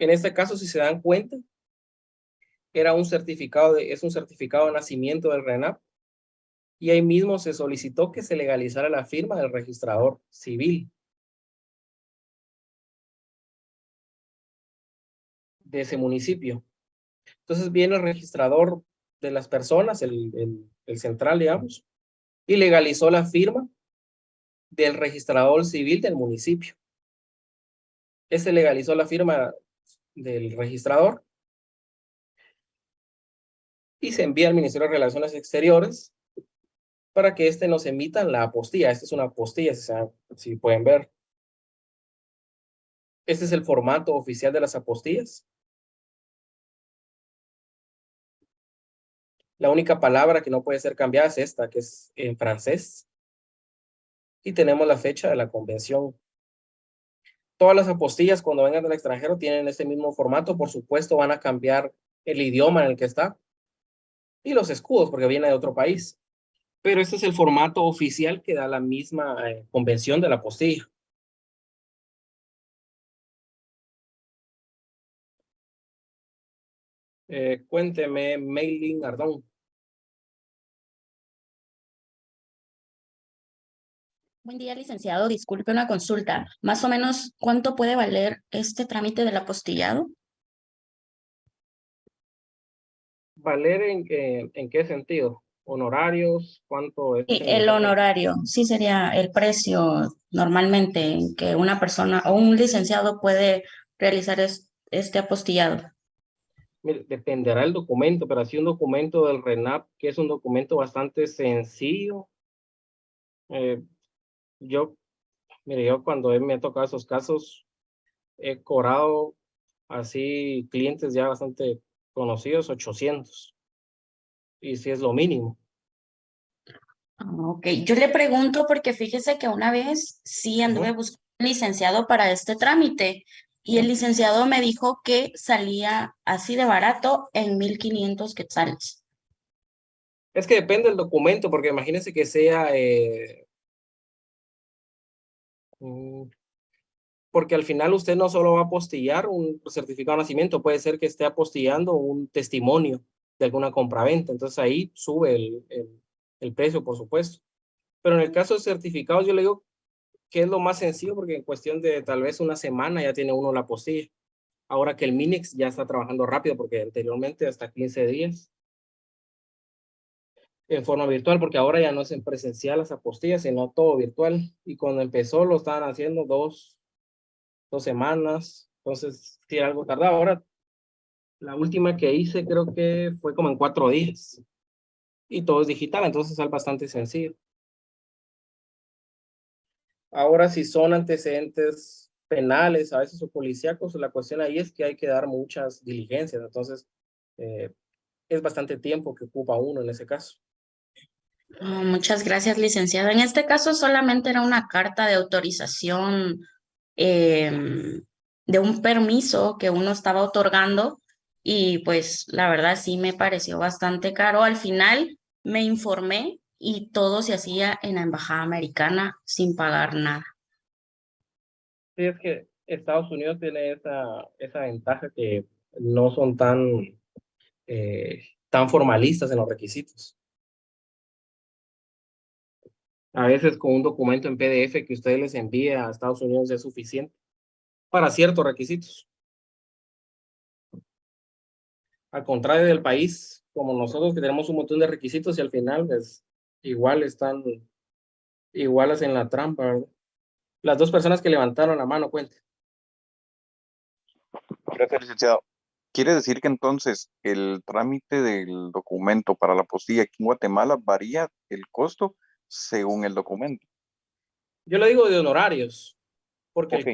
En este caso, si se dan cuenta, es un certificado de nacimiento del RENAP, y ahí mismo se solicitó que se legalizara la firma del registrador civil de ese municipio. Entonces viene el registrador de las personas, el central, digamos, y legalizó la firma del registrador civil del municipio. Ese legalizó la firma del registrador y se envía al Ministerio de Relaciones Exteriores para que nos emitan la apostilla. Esta es una apostilla, si pueden ver. Este es el formato oficial de las apostillas. La única palabra que no puede ser cambiada es esta, que es en francés. Y tenemos la fecha de la convención. Todas las apostillas cuando vengan del extranjero tienen este mismo formato. Por supuesto van a cambiar el idioma en el que está y los escudos porque viene de otro país. Pero este es el formato oficial que da la misma convención de la apostilla. Cuénteme, Mailing Ardón. Buen día, licenciado. Disculpe una consulta. Más o menos, ¿cuánto puede valer este trámite del apostillado? ¿Valer en qué sentido? ¿Honorarios? ¿Cuánto es? Sí, el honorario, sí sería el precio normalmente en que una persona o un licenciado puede realizar este apostillado. Mire, dependerá el documento, pero así un documento del RENAP, que es un documento bastante sencillo. Yo cuando me ha tocado esos casos, he cobrado así clientes ya bastante conocidos, 800. Y si es lo mínimo. Ok, yo le pregunto porque fíjese que una vez sí anduve buscando un licenciado para este trámite y el licenciado me dijo que salía así de barato en 1,500 quetzales. Es que depende del documento, porque imagínense que sea porque al final usted no solo va a apostillar un certificado de nacimiento, puede ser que esté apostillando un testimonio de alguna compraventa, entonces ahí sube el precio, por supuesto. Pero en el caso de certificados, yo le digo que es lo más sencillo, porque en cuestión de tal vez una semana ya tiene uno la apostilla. Ahora que el MINEX ya está trabajando rápido, porque anteriormente hasta 15 días en forma virtual, porque ahora ya no es en presencial las apostillas, sino todo virtual. Y cuando empezó lo estaban haciendo dos semanas, entonces sí, algo tardado. Ahora La última que hice creo que fue como en 4 días. Y todo es digital, entonces es bastante sencillo. Ahora, si son antecedentes penales, a veces o policíacos, la cuestión ahí es que hay que dar muchas diligencias. Entonces, es bastante tiempo que ocupa uno en ese caso. Muchas gracias, licenciada. En este caso solamente era una carta de autorización de un permiso que uno estaba otorgando y pues la verdad sí me pareció bastante caro. Al final me informé y todo se hacía en la embajada americana sin pagar nada. Sí, es que Estados Unidos tiene esa ventaja que no son tan formalistas en los requisitos. A veces con un documento en PDF que usted les envía a Estados Unidos es suficiente para ciertos requisitos. Al contrario del país, como nosotros que tenemos un montón de requisitos y al final pues igual hacen la trampa, ¿verdad? Las 2 personas que levantaron la mano, cuente. Gracias, licenciado. ¿Quiere decir que entonces el trámite del documento para la apostilla aquí en Guatemala varía el costo según el documento? Yo le digo de honorarios, porque Ok.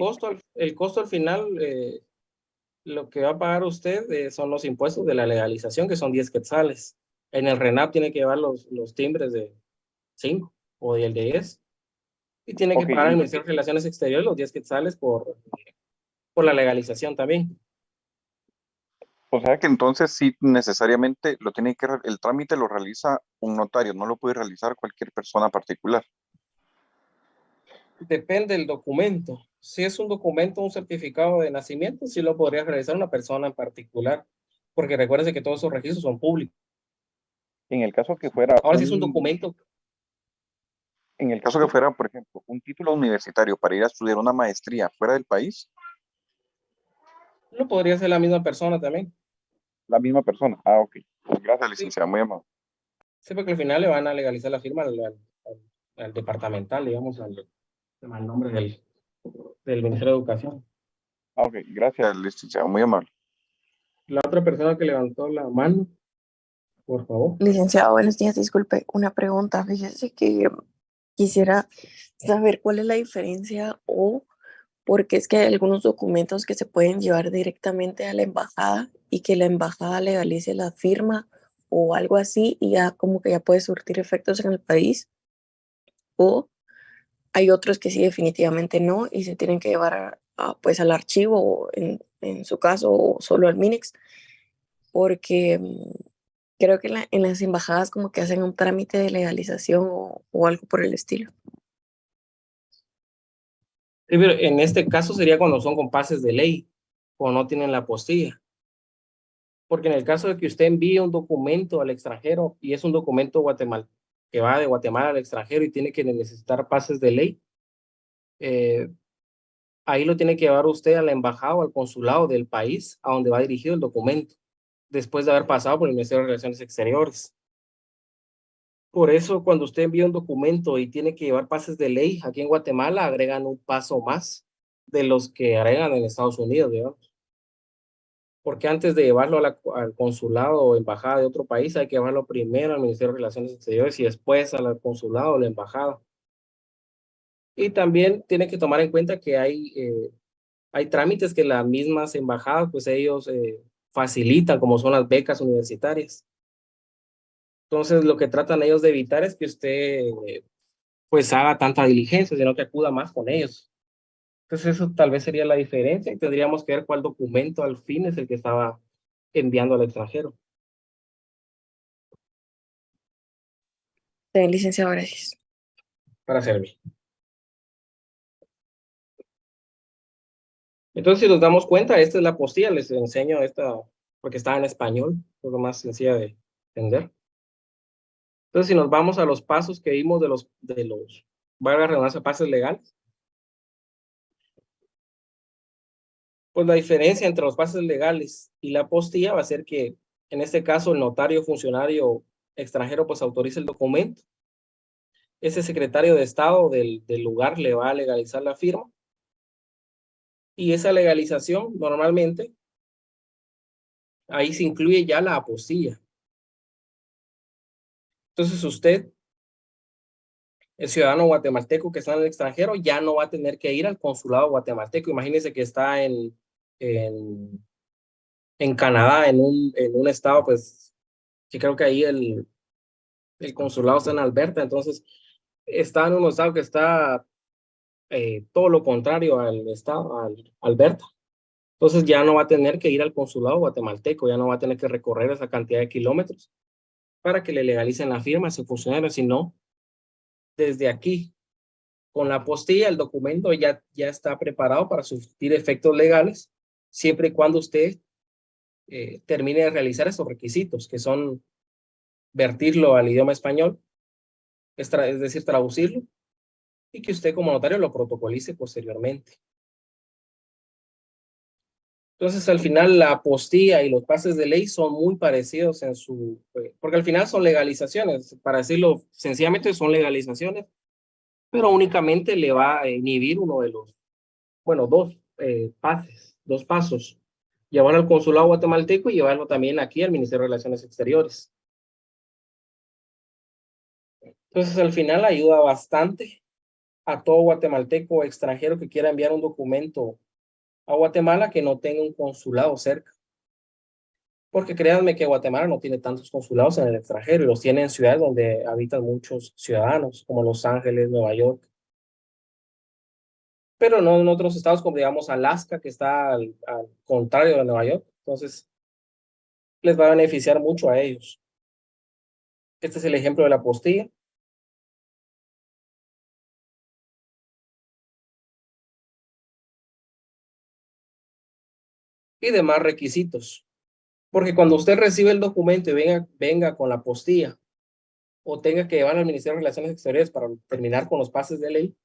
el costo al final, lo que va a pagar usted son los impuestos de la legalización, que son 10 quetzales. En el RENAP tiene que llevar los timbres de 5 o el de 10. Y tiene que Ok, pagar el Ministerio de Relaciones Exteriores los 10 quetzales por la legalización también. o sea que entonces sí necesariamente el trámite lo realiza un notario, no lo puede realizar cualquier persona particular. Depende del documento. Si es un documento, un certificado de nacimiento, sí lo podría realizar una persona en particular, porque recuérdense que todos esos registros son públicos. En el caso que fuera Ahora, si es un documento, en el caso que fuera, por ejemplo, un título universitario para ir a estudiar una maestría fuera del país, lo podría hacer la misma persona también. la misma persona. Ah, ok. Gracias, Sí, licenciado, muy amable. sí, porque al final le van a legalizar la firma al departamental, digamos, se llama el nombre del Ministerio de Educación. Ah, ok, gracias, licenciado, muy amable. La otra persona que levantó la mano, por favor. Licenciado, buenos días, disculpe, una pregunta. Fíjese que quisiera saber cuál es la diferencia o porque es que hay algunos documentos que se pueden llevar directamente a la embajada y que la embajada legalice la firma o algo así y ya como que ya puede surtir efectos en el país, o hay otros que sí definitivamente no y se tienen que llevar pues al archivo o en su caso o solo al MINEX, porque creo que en las embajadas como que hacen un trámite de legalización o algo por el estilo. Sí, pero en este caso sería cuando son compases de ley o no tienen la apostilla. Porque en el caso de que usted envíe un documento al extranjero y es un documento que va de Guatemala al extranjero y tiene que necesitar pases de ley, ahí lo tiene que llevar usted a la embajada o al consulado del país a donde va dirigido el documento, después de haber pasado por el Ministerio de Relaciones Exteriores. Por eso, cuando usted envía un documento y tiene que llevar pases de ley, aquí en Guatemala agregan un paso más de los que agregan en Estados Unidos, digamos. Porque antes de llevarlo al consulado o embajada de otro país, hay que llevarlo primero al Ministerio de Relaciones Exteriores y después al consulado o la embajada. Y también tiene que tomar en cuenta que hay trámites que las mismas embajadas, pues ellos facilitan, como son las becas universitarias. Entonces, lo que tratan ellos de evitar es que usted pues haga tanta diligencia, sino que acuda más con ellos. Entonces, eso tal vez sería la diferencia y tendríamos que ver cuál documento al fin es el que estaba enviando al extranjero. Licenciado, gracias. Para servir. Entonces, si nos damos cuenta, esta es la apostilla, les enseño esta, porque está en español, es lo más sencilla de entender. Entonces, si nos vamos a los pasos que vimos de los valga la redundancia, pasos legales, pues la diferencia entre los pasos legales y la apostilla va a ser que, en este caso, el notario funcionario extranjero, pues autoriza el documento. Ese secretario de Estado del lugar le va a legalizar la firma. Y esa legalización, normalmente, Ahí se incluye ya la apostilla. Entonces usted, el ciudadano guatemalteco que está en el extranjero, ya no va a tener que ir al consulado guatemalteco. Imagínese que está en Canadá, en un estado, pues, que creo que ahí el consulado está en Alberta, entonces está en un estado que está todo lo contrario al estado, Alberta. Entonces ya no va a tener que ir al consulado guatemalteco, ya no va a tener que recorrer esa cantidad de kilómetros para que le legalicen la firma a ese funcionario, sino desde aquí, con la apostilla, el documento ya está preparado para surtir efectos legales, siempre y cuando usted termine de realizar esos requisitos, que son vertirlo al idioma español, es decir, traducirlo, y que usted como notario lo protocolice posteriormente. Entonces, al final, la apostilla y los pases de ley son muy parecidos en su... porque al final son legalizaciones, para decirlo sencillamente son legalizaciones, pero únicamente le va a inhibir uno de los, bueno, dos pasos. Llevarlo al consulado guatemalteco y llevarlo también aquí al Ministerio de Relaciones Exteriores. Entonces, al final ayuda bastante a todo guatemalteco o extranjero que quiera enviar un documento a Guatemala que no tenga un consulado cerca. Porque créanme que Guatemala no tiene tantos consulados en el extranjero y los tiene en ciudades donde habitan muchos ciudadanos, como Los Ángeles, Nueva York. Pero no en otros estados como, digamos, Alaska, que está al contrario de Nueva York. Entonces, les va a beneficiar mucho a ellos. Este es el ejemplo de la apostilla. Y demás requisitos. Porque cuando usted recibe el documento y venga con la apostilla o tenga que llevar al Ministerio de Relaciones Exteriores para terminar con los pases de ley,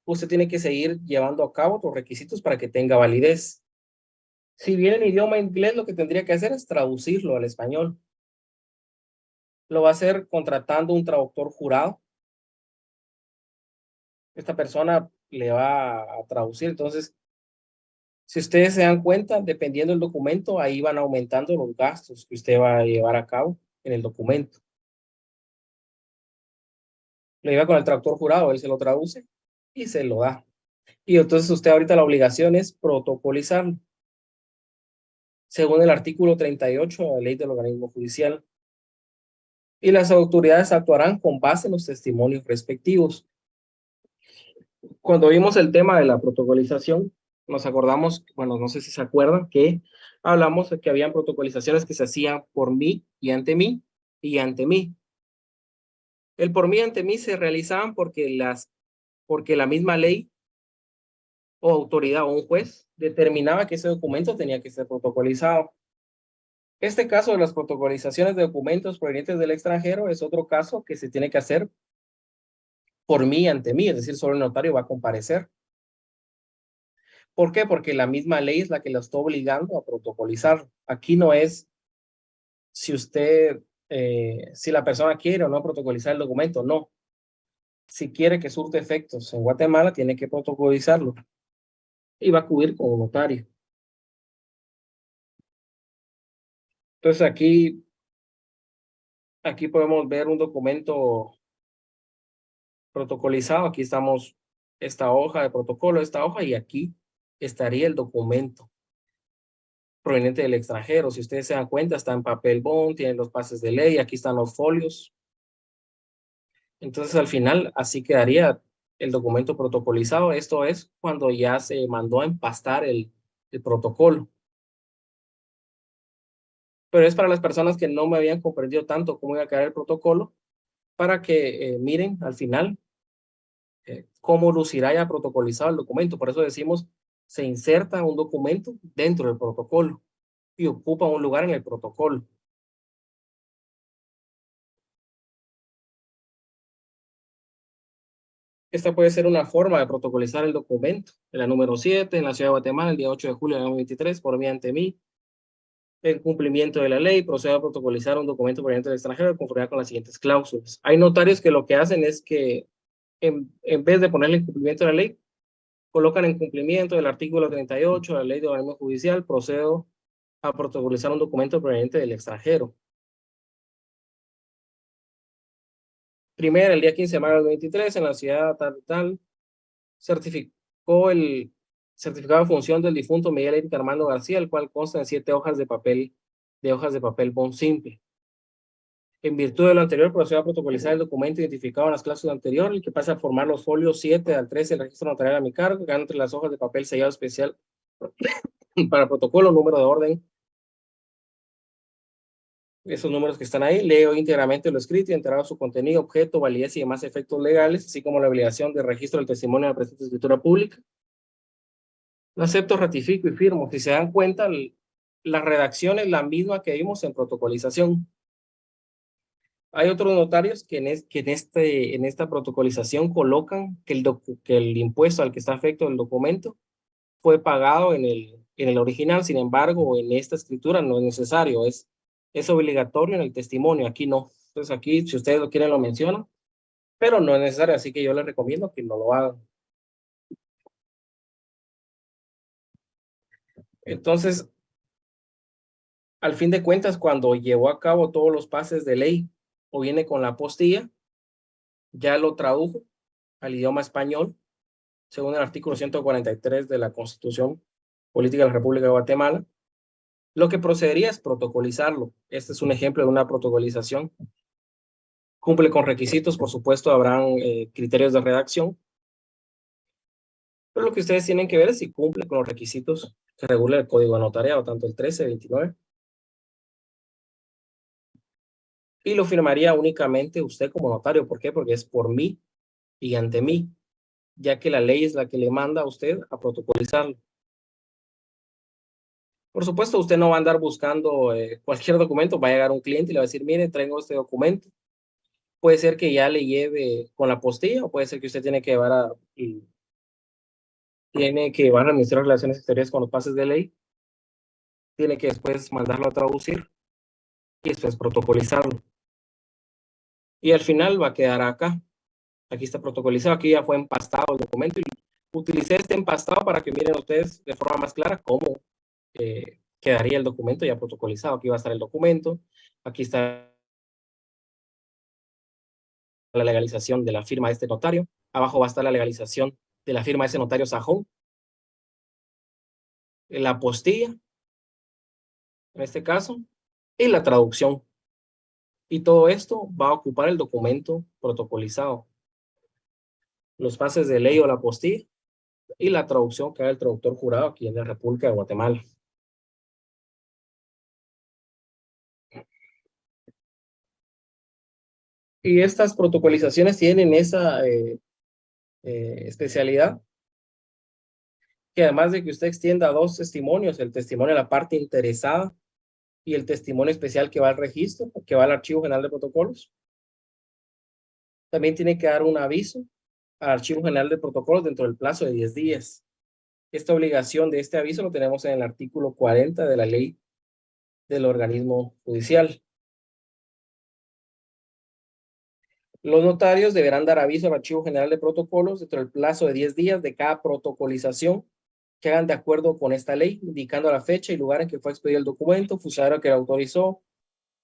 usted tiene que seguir llevando a cabo los requisitos para que tenga validez. Si viene en idioma inglés, lo que tendría que hacer es traducirlo al español. Lo va a hacer contratando un traductor jurado. Esta persona le va a traducir. Entonces, si ustedes se dan cuenta, dependiendo del documento, ahí van aumentando los gastos que usted va a llevar a cabo en el documento. Lo lleva con el traductor jurado, él se lo traduce y se lo da. Y entonces usted ahorita la obligación es protocolizarlo, según el artículo 38 de la ley del organismo judicial. Y las autoridades actuarán con base en los testimonios respectivos. Cuando vimos el tema de la protocolización, nos acordamos, bueno, no sé si se acuerdan, que hablamos de que habían protocolizaciones que se hacían por mí y ante mí y ante mí. El por mí y ante mí se realizaban porque la misma ley o autoridad o un juez determinaba que ese documento tenía que ser protocolizado. Este caso de las protocolizaciones de documentos provenientes del extranjero es otro caso que se tiene que hacer por mí y ante mí, es decir, solo el notario va a comparecer. ¿Por qué? Porque la misma ley es la que lo está obligando a protocolizar. Aquí no es si la persona quiere o no protocolizar el documento, no. Si quiere que surte efectos en Guatemala, tiene que protocolizarlo y va a acudir con un notario. Entonces aquí podemos ver un documento protocolizado. Aquí estamos esta hoja de protocolo, esta hoja, y aquí estaría el documento proveniente del extranjero. Si ustedes se dan cuenta, está en papel bond, tiene los pases de ley, aquí están los folios. Entonces, al final, así quedaría el documento protocolizado. Esto es cuando ya se mandó a empastar el protocolo. Pero es para las personas que no me habían comprendido tanto cómo iba a quedar el protocolo, para que miren al final cómo lucirá ya protocolizado el documento. Por eso decimos, se inserta un documento dentro del protocolo y ocupa un lugar en el protocolo. Esta puede ser una forma de protocolizar el documento. En la número 7, en la Ciudad de Guatemala, el día 8 de julio de 2023, por mí ante mí. En cumplimiento de la ley, procedo a protocolizar un documento proveniente del extranjero de conformidad con las siguientes cláusulas. Hay notarios que lo que hacen es que, en vez de ponerle en cumplimiento de la ley, colocan en cumplimiento del artículo 38 de la ley de organismo judicial, procedo a protocolizar un documento proveniente del extranjero. Primero, el día 15 de mayo del 23, en la ciudad tal, certificó el certificado de función del difunto Miguel Eric Armando García, el cual consta en 7 hojas de papel bond simple. En virtud de lo anterior, procedió a protocolizar el documento identificado en las clases anteriores, el que pasa a formar los folios 7 al 13 del registro notarial a mi cargo, que entre las hojas de papel sellado especial para protocolo, número de orden. Esos números que están ahí, leo íntegramente lo escrito y enterado su contenido, objeto, validez y demás efectos legales, así como la obligación de registro del testimonio de la presente escritura pública. Lo acepto, ratifico y firmo. Si se dan cuenta, la redacción es la misma que vimos en protocolización. Hay otros notarios que en esta protocolización colocan que el impuesto al que está afecto el documento fue pagado en el original. Sin embargo, en esta escritura no es necesario, es obligatorio en el testimonio. Aquí no. Entonces aquí, si ustedes lo quieren, lo mencionan, pero no es necesario, así que yo les recomiendo que no lo hagan. Entonces, al fin de cuentas, cuando llevó a cabo todos los pases de ley o viene con la apostilla, ya lo tradujo al idioma español, según el artículo 143 de la Constitución Política de la República de Guatemala. Lo que procedería es protocolizarlo. Este es un ejemplo de una protocolización. Cumple con requisitos, por supuesto, habrán criterios de redacción. Pero lo que ustedes tienen que ver es si cumple con los requisitos que regula el Código de Notariado, tanto el 13, 29. Y lo firmaría únicamente usted como notario. ¿Por qué? Porque es por mí y ante mí, ya que la ley es la que le manda a usted a protocolizarlo. Por supuesto, usted no va a andar buscando cualquier documento. Va a llegar un cliente y le va a decir, mire, traigo este documento. Puede ser que ya le lleve con la apostilla, o puede ser que usted tiene que llevar al Ministerio de Relaciones Exteriores con los pases de ley. Tiene que después mandarlo a traducir y después protocolizarlo. Y al final va a quedar acá. Aquí está protocolizado, aquí ya fue empastado el documento y utilicé este empastado para que miren ustedes de forma más clara cómo quedaría el documento ya protocolizado. Aquí va a estar el documento, aquí está la legalización de la firma de este notario, abajo va a estar la legalización de la firma de ese notario sajón, la apostilla, en este caso, y la traducción. Y todo esto va a ocupar el documento protocolizado. Los pases de ley o la apostilla y la traducción que haga el traductor jurado aquí en la República de Guatemala. Y estas protocolizaciones tienen esa especialidad, que además de que usted extienda 2 testimonios, el testimonio de la parte interesada y el testimonio especial que va al registro, que va al Archivo General de Protocolos, también tiene que dar un aviso al Archivo General de Protocolos dentro del plazo de 10 días. Esta obligación de este aviso lo tenemos en el artículo 40 de la ley del organismo judicial. Los notarios deberán dar aviso al Archivo General de Protocolos dentro del plazo de 10 días de cada protocolización que hagan de acuerdo con esta ley, indicando la fecha y lugar en que fue expedido el documento, funcionario que lo autorizó,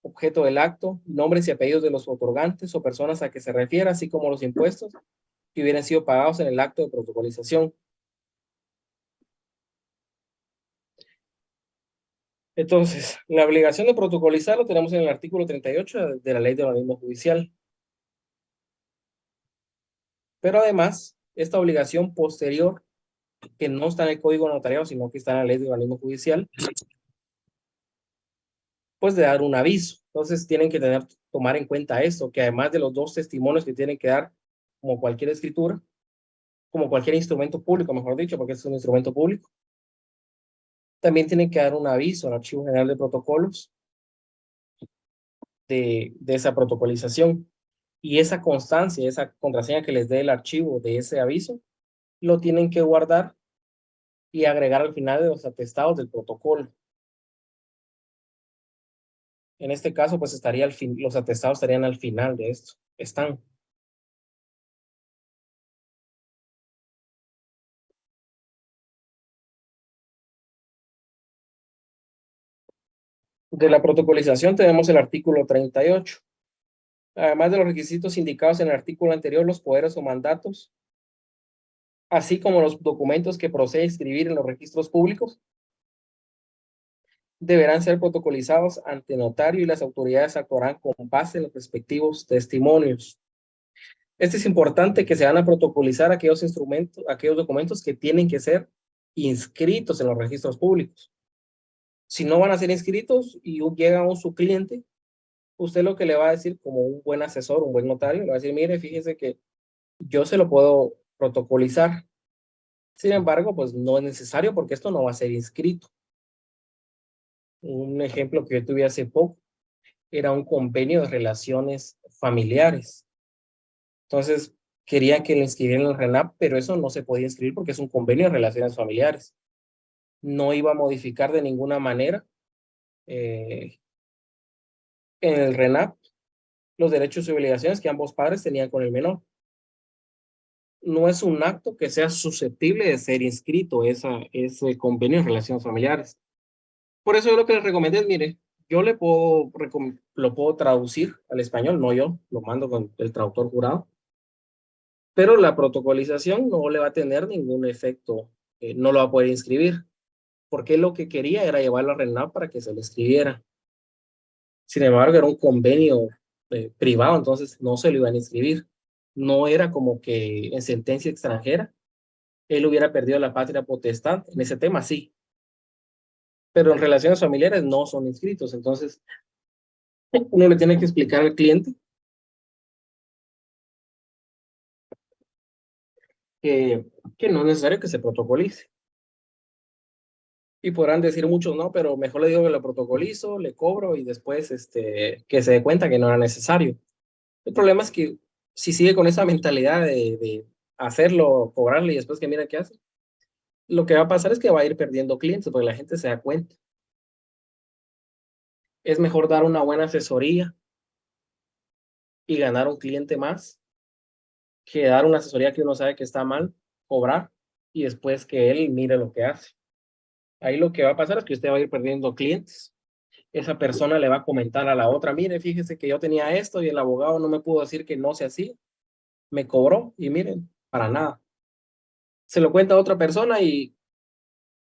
objeto del acto, nombres y apellidos de los otorgantes o personas a que se refiera, así como los impuestos que hubieran sido pagados en el acto de protocolización. Entonces, la obligación de protocolizar lo tenemos en el artículo 38 de la ley del organismo judicial. Pero además, esta obligación posterior, que no está en el Código Notariado, sino que está en la ley del organismo judicial, pues de dar un aviso. Entonces tienen que tomar en cuenta esto, que además de los 2 testimonios que tienen que dar, como cualquier escritura, como cualquier instrumento público, mejor dicho, porque es un instrumento público, también tienen que dar un aviso al Archivo General de Protocolos de esa protocolización. Y esa constancia, esa contraseña que les dé el archivo de ese aviso, lo tienen que guardar y agregar al final de los atestados del protocolo. En este caso, pues estaría los atestados estarían al final de esto. Están. De la protocolización tenemos el artículo 38. Además de los requisitos indicados en el artículo anterior, los poderes o mandatos, así como los documentos que procede a inscribir en los registros públicos, deberán ser protocolizados ante notario y las autoridades actuarán con base en los respectivos testimonios. Es importante que se van a protocolizar aquellos documentos que tienen que ser inscritos en los registros públicos. Si no van a ser inscritos y llega su cliente, usted lo que le va a decir como un buen asesor, un buen notario, le va a decir, mire, fíjese que yo se lo puedo protocolizar. Sin embargo, pues no es necesario porque esto no va a ser inscrito. Un ejemplo que yo tuve hace poco era un convenio de relaciones familiares. Entonces, querían que le inscribieran en el RENAP, pero eso no se podía inscribir porque es un convenio de relaciones familiares. No iba a modificar de ninguna manera en el RENAP los derechos y obligaciones que ambos padres tenían con el menor. No es un acto que sea susceptible de ser inscrito, ese convenio de relaciones familiares. Por eso yo lo que les recomiendo es, mire, yo lo puedo traducir al español, no yo, lo mando con el traductor jurado, pero la protocolización no le va a tener ningún efecto, no lo va a poder inscribir, porque lo que quería era llevarlo a RENAP para que se lo escribiera. Sin embargo, era un convenio privado, entonces no se lo iban a inscribir. No era como que en sentencia extranjera él hubiera perdido la patria potestad, en ese tema sí, pero en relaciones familiares no son inscritos, entonces uno le tiene que explicar al cliente que no es necesario que se protocolice. Y podrán decir muchos, no, pero mejor le digo que lo protocolizo, le cobro y después que se dé cuenta que no era necesario. El problema es que si sigue con esa mentalidad de hacerlo, cobrarle y después que mira qué hace, lo que va a pasar es que va a ir perdiendo clientes porque la gente se da cuenta. Es mejor dar una buena asesoría y ganar un cliente más que dar una asesoría que uno sabe que está mal, cobrar y después que él mire lo que hace. Ahí lo que va a pasar es que usted va a ir perdiendo clientes. Esa persona le va a comentar a la otra, mire, fíjese que yo tenía esto y el abogado no me pudo decir que no se hacía. Me cobró y miren, para nada. Se lo cuenta a otra persona y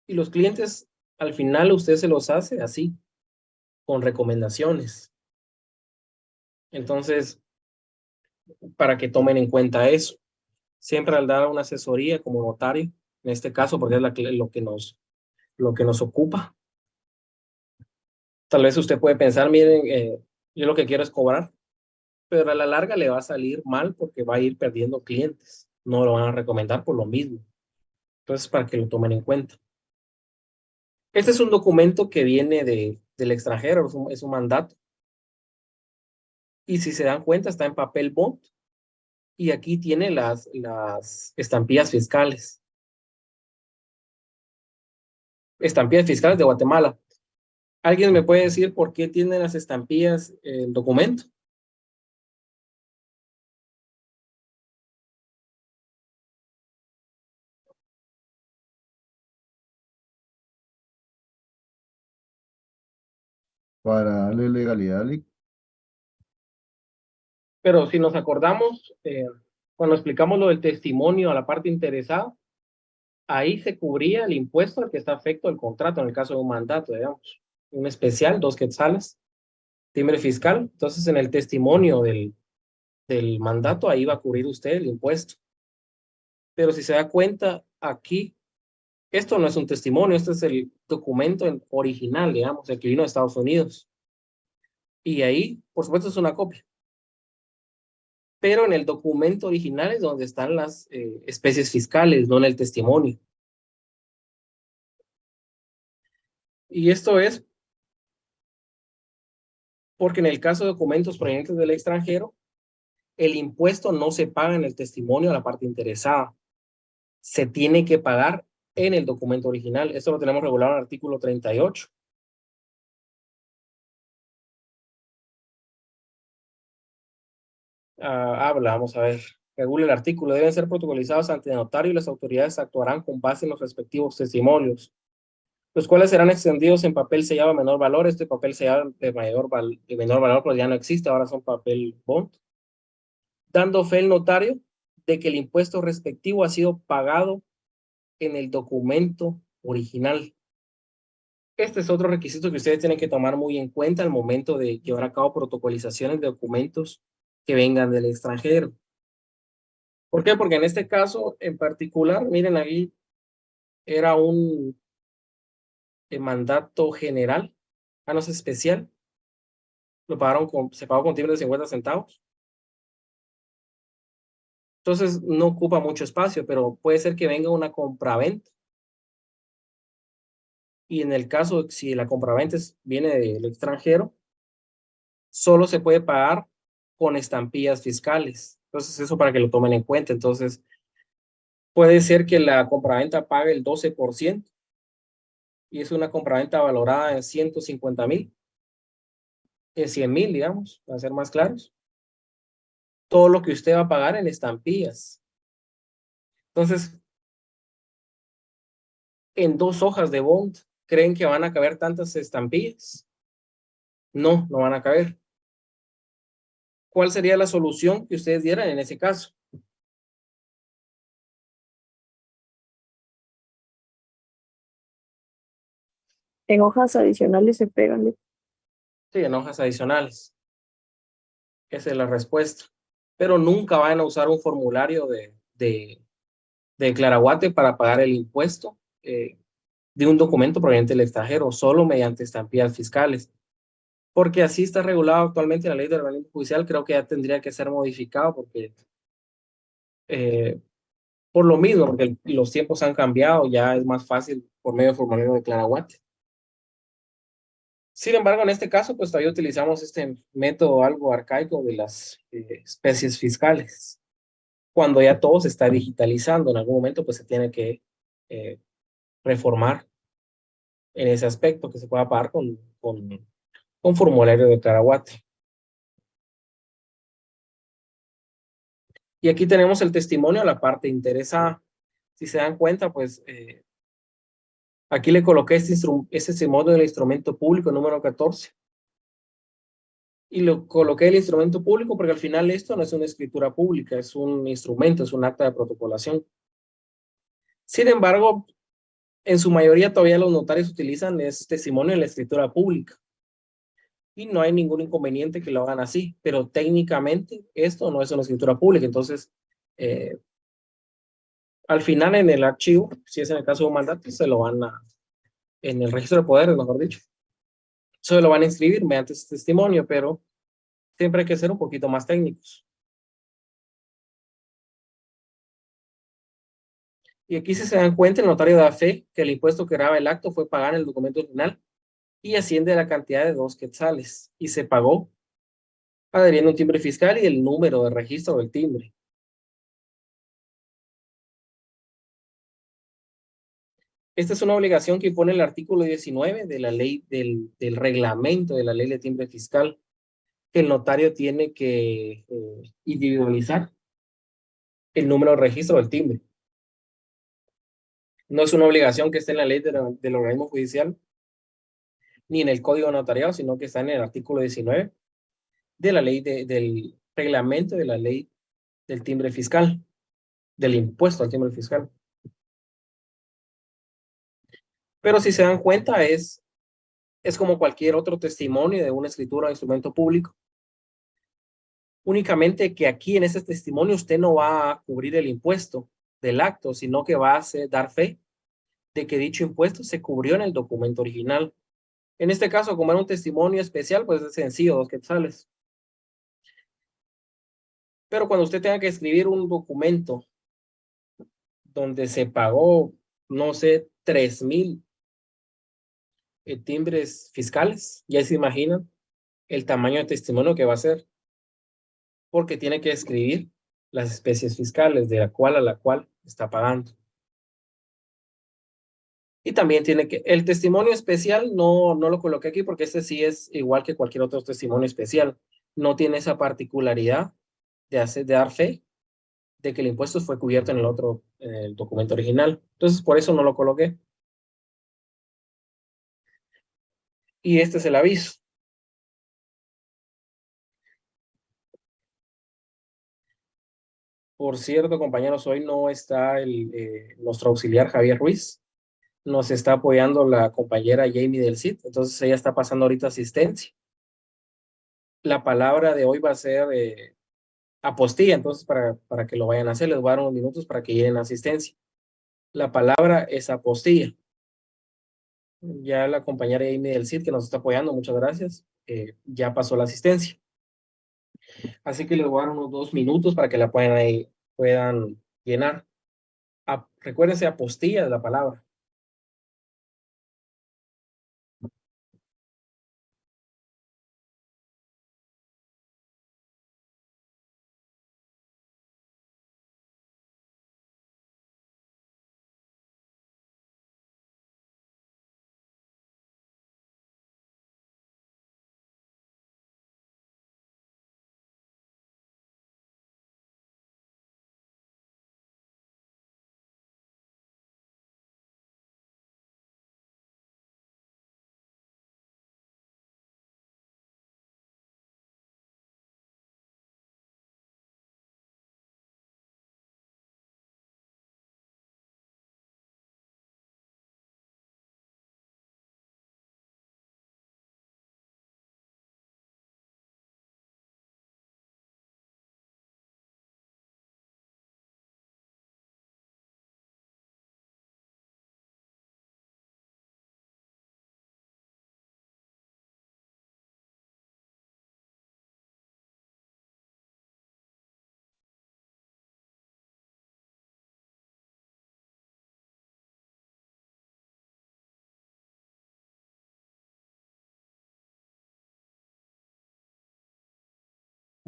los clientes al final usted se los hace así, con recomendaciones. Entonces, para que tomen en cuenta eso. Siempre al dar una asesoría como notario, en este caso, porque es lo que nos ocupa. Tal vez usted puede pensar, miren, yo lo que quiero es cobrar, pero a la larga le va a salir mal porque va a ir perdiendo clientes. No lo van a recomendar por lo mismo. Entonces, para que lo tomen en cuenta. Este es un documento que viene del extranjero, es un mandato. Y si se dan cuenta, está en papel bond. Y aquí tiene las estampillas fiscales. Estampillas fiscales de Guatemala. ¿Alguien me puede decir por qué tiene las estampillas el documento? Para darle legalidad. Pero si nos acordamos, cuando explicamos lo del testimonio a la parte interesada, ahí se cubría el impuesto al que está afecto el contrato, en el caso de un mandato, digamos. Un especial, 2 quetzales, timbre fiscal. Entonces, en el testimonio del mandato, ahí va a cubrir usted el impuesto. Pero si se da cuenta, aquí, esto no es un testimonio, este es el documento original, digamos, el que vino de Estados Unidos. Y ahí, por supuesto, es una copia. Pero en el documento original es donde están las especies fiscales, no en el testimonio. Y esto es porque en el caso de documentos provenientes del extranjero, el impuesto no se paga en el testimonio a la parte interesada. Se tiene que pagar en el documento original. Esto lo tenemos regulado en el artículo 38. Vamos a ver. Regula el artículo. Deben ser protocolizados ante el notario y las autoridades actuarán con base en los respectivos testimonios. los cuales serán extendidos en papel sellado a menor valor. Este papel sellado de menor valor pues ya no existe, ahora son papel bond. Dando fe el notario de que el impuesto respectivo ha sido pagado en el documento original. Este es otro requisito que ustedes tienen que tomar muy en cuenta al momento de llevar a cabo protocolizaciones de documentos que vengan del extranjero. ¿Por qué? Porque en este caso en particular, miren ahí, era un mandato general, no es especial. Se pagó con timbre de 50 centavos. Entonces no ocupa mucho espacio, pero puede ser que venga una compraventa. Y en el caso, si la compraventa viene del extranjero, solo se puede pagar con estampillas fiscales. Entonces eso para que lo tomen en cuenta. Entonces puede ser que la compraventa pague el 12% y es una compraventa valorada en 150,000, en 100,000, digamos, para ser más claros. Todo lo que usted va a pagar en estampillas. Entonces, en 2 hojas de bond, ¿creen que van a caber tantas estampillas? No, no van a caber. ¿Cuál sería la solución que ustedes dieran en ese caso? En hojas adicionales se pegan. Sí, en hojas adicionales. Esa es la respuesta. Pero nunca van a usar un formulario de Claraguate para pagar el impuesto de un documento proveniente del extranjero, solo mediante estampillas fiscales. Porque así está regulado actualmente la ley de organismo judicial. Creo que ya tendría que ser modificado porque por lo mismo, porque los tiempos han cambiado, ya es más fácil por medio del formulario de Claraguate. Sin embargo, en este caso, pues todavía utilizamos este método algo arcaico de las especies fiscales. Cuando ya todo se está digitalizando, en algún momento pues se tiene que reformar en ese aspecto, que se pueda pagar con formulario de Claraguate. Y aquí tenemos el testimonio a la parte interesada. Si se dan cuenta, pues aquí le coloqué este testimonio del instrumento público número 14. Y lo coloqué el instrumento público porque al final esto no es una escritura pública, es un instrumento, es un acta de protocolación. Sin embargo, en su mayoría todavía los notarios utilizan este testimonio de la escritura pública. Y no hay ningún inconveniente que lo hagan así, pero técnicamente esto no es una escritura pública. Entonces, al final en el archivo, si es en el caso de un mandato, se lo van en el registro de poderes, mejor dicho, se lo van a inscribir mediante este testimonio, pero siempre hay que ser un poquito más técnicos. Y aquí si se dan cuenta, el notario da fe que el impuesto que graba el acto fue pagado en el documento original y asciende a la cantidad de 2 quetzales y se pagó adheriendo un timbre fiscal y el número de registro del timbre. Esta es una obligación que impone el artículo 19 de la ley del reglamento de la ley de timbre fiscal, que el notario tiene que individualizar el número de registro del timbre. No es una obligación que esté en la ley del organismo judicial ni en el código notariado, sino que está en el artículo 19 de la ley del reglamento de la ley del timbre fiscal, del impuesto al timbre fiscal. Pero si se dan cuenta, es como cualquier otro testimonio de una escritura o instrumento público. Únicamente que aquí en ese testimonio usted no va a cubrir el impuesto del acto, sino que va a dar fe de que dicho impuesto se cubrió en el documento original. En este caso, como era un testimonio especial, pues es sencillo, 2 quetzales. Pero cuando usted tenga que escribir un documento donde se pagó, no sé, 3,000 timbres fiscales, ya se imaginan el tamaño de testimonio que va a ser, porque tiene que escribir las especies fiscales de la cual a la cual está pagando. Y también tiene que, el testimonio especial no lo coloqué aquí porque este sí es igual que cualquier otro testimonio especial. No tiene esa particularidad de dar fe de que el impuesto fue cubierto en el documento original. Entonces, por eso no lo coloqué. Y este es el aviso. Por cierto, compañeros, hoy no está nuestro auxiliar Javier Ruiz. Nos está apoyando la compañera Jamie del CID. Entonces ella está pasando ahorita asistencia. La palabra de hoy va a ser apostilla. Entonces para que lo vayan a hacer, les voy a dar unos minutos para que lleguen a asistencia. La palabra es apostilla. Ya la compañera Jamie del CID que nos está apoyando, muchas gracias. Ya pasó la asistencia. Así que les voy a dar unos 2 minutos para que la puedan llenar. Recuérdense, apostilla de la palabra.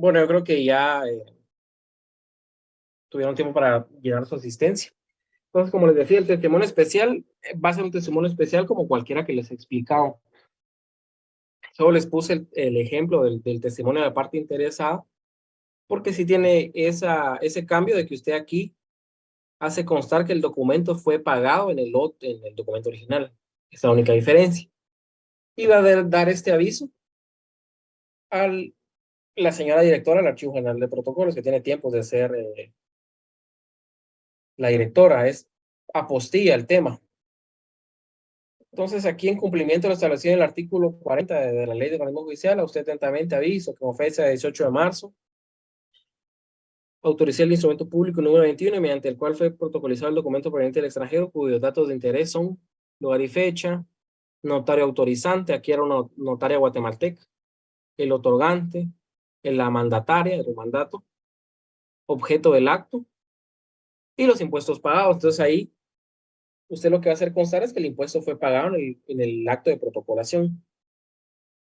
Bueno, yo creo que ya tuvieron tiempo para llenar su asistencia. Entonces, como les decía, el testimonio especial va a ser un testimonio especial como cualquiera que les he explicado. Solo les puse el ejemplo del testimonio de la parte interesada, porque sí tiene ese cambio de que usted aquí hace constar que el documento fue pagado en el documento original. Esa es la única diferencia. Y va a dar este aviso a la señora directora del Archivo General de Protocolos, que tiene tiempo de ser la directora. Es apostilla el tema. Entonces, aquí en cumplimiento de lo establecido en el artículo 40 de la Ley de Organismo Judicial, a usted atentamente aviso que con fecha de 18 de marzo autoricé el instrumento público número 21 mediante el cual fue protocolizado el documento proveniente del extranjero cuyos datos de interés son lugar y fecha, notario autorizante, aquí era una notaria guatemalteca, el otorgante, la mandataria, el mandato, objeto del acto y los impuestos pagados. Entonces ahí usted lo que va a hacer constar es que el impuesto fue pagado en el acto de protocolación,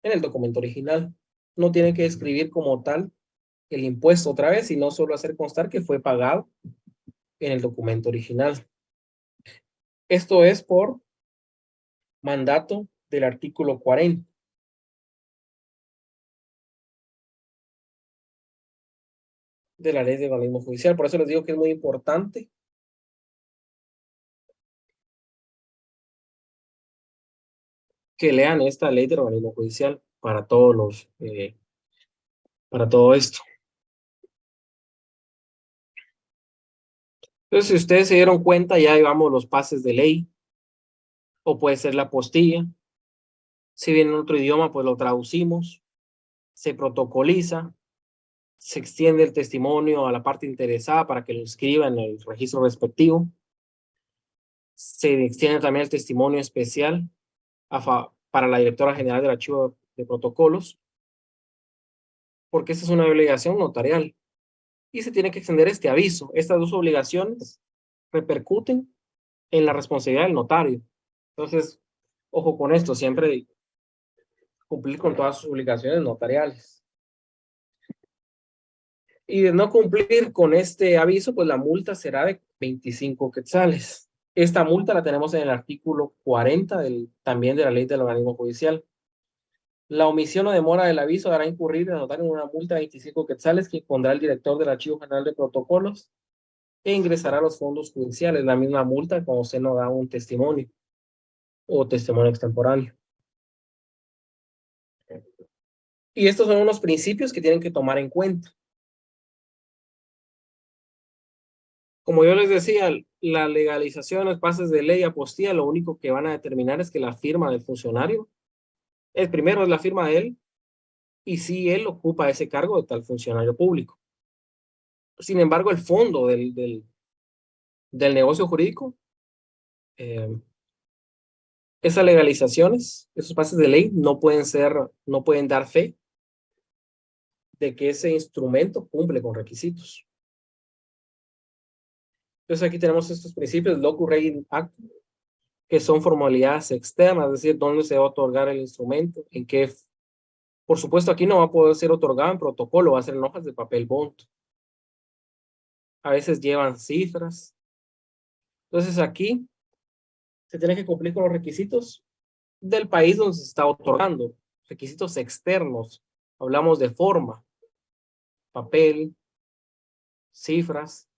en el documento original. No tiene que escribir como tal el impuesto otra vez, sino solo hacer constar que fue pagado en el documento original. Esto es por mandato del artículo 40. De la Ley de Organismo Judicial. Por eso les digo que es muy importante que lean esta Ley del Organismo Judicial para para todo esto. Entonces, si ustedes se dieron cuenta, ya llevamos los pases de ley, o puede ser la apostilla. Si viene en otro idioma, pues lo traducimos, se protocoliza, se extiende el testimonio a la parte interesada para que lo inscriba en el registro respectivo. Se extiende también el testimonio especial para la directora general del Archivo de Protocolos, porque esta es una obligación notarial. Y se tiene que extender este aviso. Estas dos obligaciones repercuten en la responsabilidad del notario. Entonces, ojo con esto, siempre cumplir con todas sus obligaciones notariales. Y de no cumplir con este aviso, pues la multa será de 25 quetzales. Esta multa la tenemos en el artículo 40 también de la Ley del Organismo Judicial. La omisión o demora del aviso dará incurrir al notario en una multa de 25 quetzales que pondrá el director del Archivo General de Protocolos e ingresará a los fondos judiciales. La misma multa cuando usted no da un testimonio o testimonio extemporáneo. Y estos son unos principios que tienen que tomar en cuenta. Como yo les decía, la legalización de los pases de ley y apostilla, lo único que van a determinar es que la firma del funcionario, el primero es la firma de él, y si él ocupa ese cargo de tal funcionario público. Sin embargo, el fondo del negocio jurídico, esas legalizaciones, esos pases de ley no pueden dar fe de que ese instrumento cumple con requisitos. Entonces aquí tenemos estos principios, Locus Rei Act, que son formalidades externas, es decir, dónde se va a otorgar el instrumento, en qué. Por supuesto, aquí no va a poder ser otorgado en protocolo, va a ser en hojas de papel bond. A veces llevan cifras. Entonces aquí se tiene que cumplir con los requisitos del país donde se está otorgando. Requisitos externos. Hablamos de forma, papel, cifras.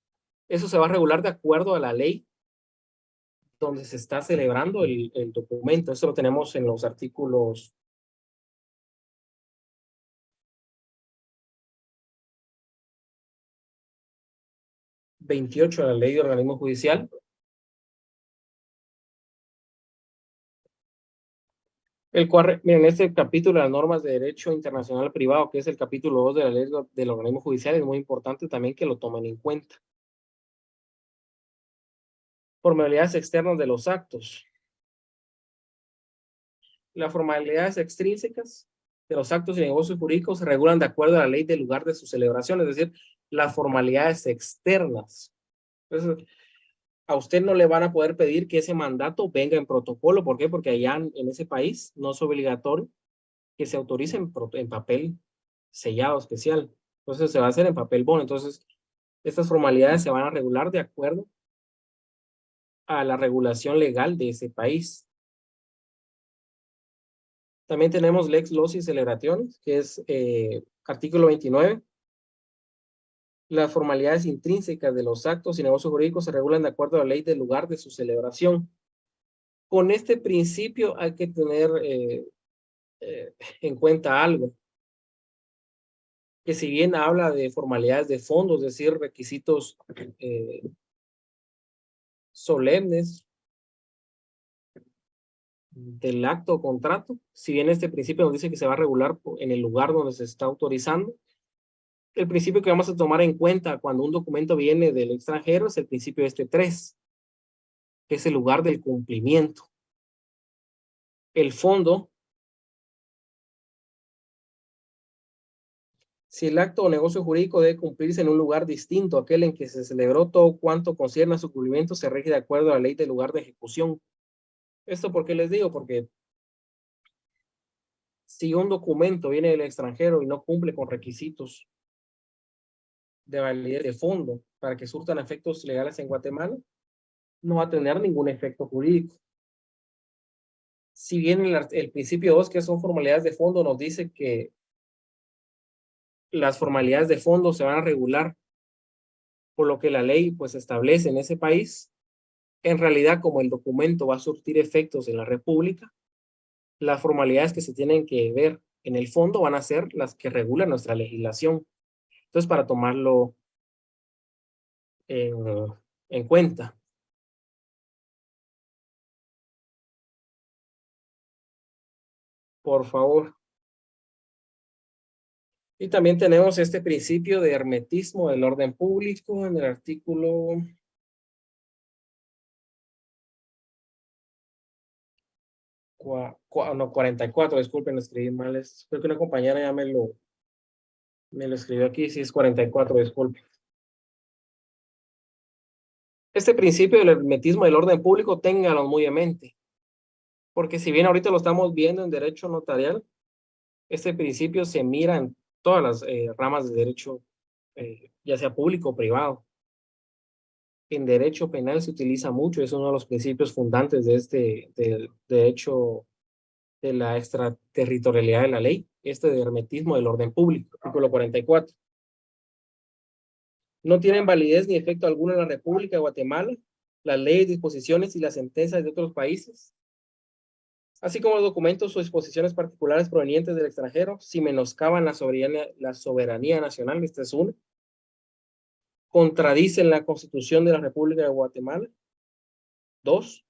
Eso se va a regular de acuerdo a la ley donde se está celebrando el documento. Eso lo tenemos en los artículos 28 de la Ley de Organismo Judicial. Miren, este capítulo de las normas de derecho internacional privado, que es el capítulo 2 de la Ley del Organismo Judicial, es muy importante también que lo tomen en cuenta. Formalidades externas de los actos. Las formalidades extrínsecas de los actos y negocios jurídicos se regulan de acuerdo a la ley del lugar de su celebración, es decir, las formalidades externas. Entonces, a usted no le van a poder pedir que ese mandato venga en protocolo. ¿Por qué? Porque allá en ese país no es obligatorio que se autorice en papel sellado especial. Entonces se va a hacer en papel bond. Entonces, estas formalidades se van a regular de acuerdo a la regulación legal de ese país. También tenemos lex loci celebrationis, que es artículo 29. Las formalidades intrínsecas de los actos y negocios jurídicos se regulan de acuerdo a la ley del lugar de su celebración. Con este principio hay que tener en cuenta algo, que si bien habla de formalidades de fondo, es decir, requisitos solemnes del acto o contrato, si bien este principio nos dice que se va a regular en el lugar donde se está autorizando, el principio que vamos a tomar en cuenta cuando un documento viene del extranjero es el principio 3, que es el lugar del cumplimiento. El fondo, si el acto o negocio jurídico debe cumplirse en un lugar distinto a aquel en que se celebró, todo cuanto concierne a su cumplimiento se rige de acuerdo a la ley del lugar de ejecución. ¿Esto por qué les digo? Porque si un documento viene del extranjero y no cumple con requisitos de validez de fondo para que surtan efectos legales en Guatemala, no va a tener ningún efecto jurídico. Si bien el principio 2, que son formalidades de fondo, nos dice que las formalidades de fondo se van a regular por lo que la ley pues establece en ese país, en realidad como el documento va a surtir efectos en la República, las formalidades que se tienen que ver en el fondo van a ser las que regulan nuestra legislación. Entonces, para tomarlo en cuenta. Por favor. Y también tenemos este principio de hermetismo del orden público en el artículo 44, disculpen, escribí mal. Creo que una compañera ya me lo escribió aquí, sí es 44, disculpen. Este principio del hermetismo del orden público, ténganlo muy en mente. Porque si bien ahorita lo estamos viendo en derecho notarial, este principio se mira en todas las ramas de derecho, ya sea público o privado. En derecho penal se utiliza mucho, es uno de los principios fundantes del derecho de la extraterritorialidad de la ley, de hermetismo del orden público, artículo 44. No tienen validez ni efecto alguno en la República de Guatemala las leyes, disposiciones y las sentencias de otros países así como documentos o disposiciones particulares provenientes del extranjero, si menoscaban la soberanía nacional, este es uno, contradicen la Constitución de la República de Guatemala, 2,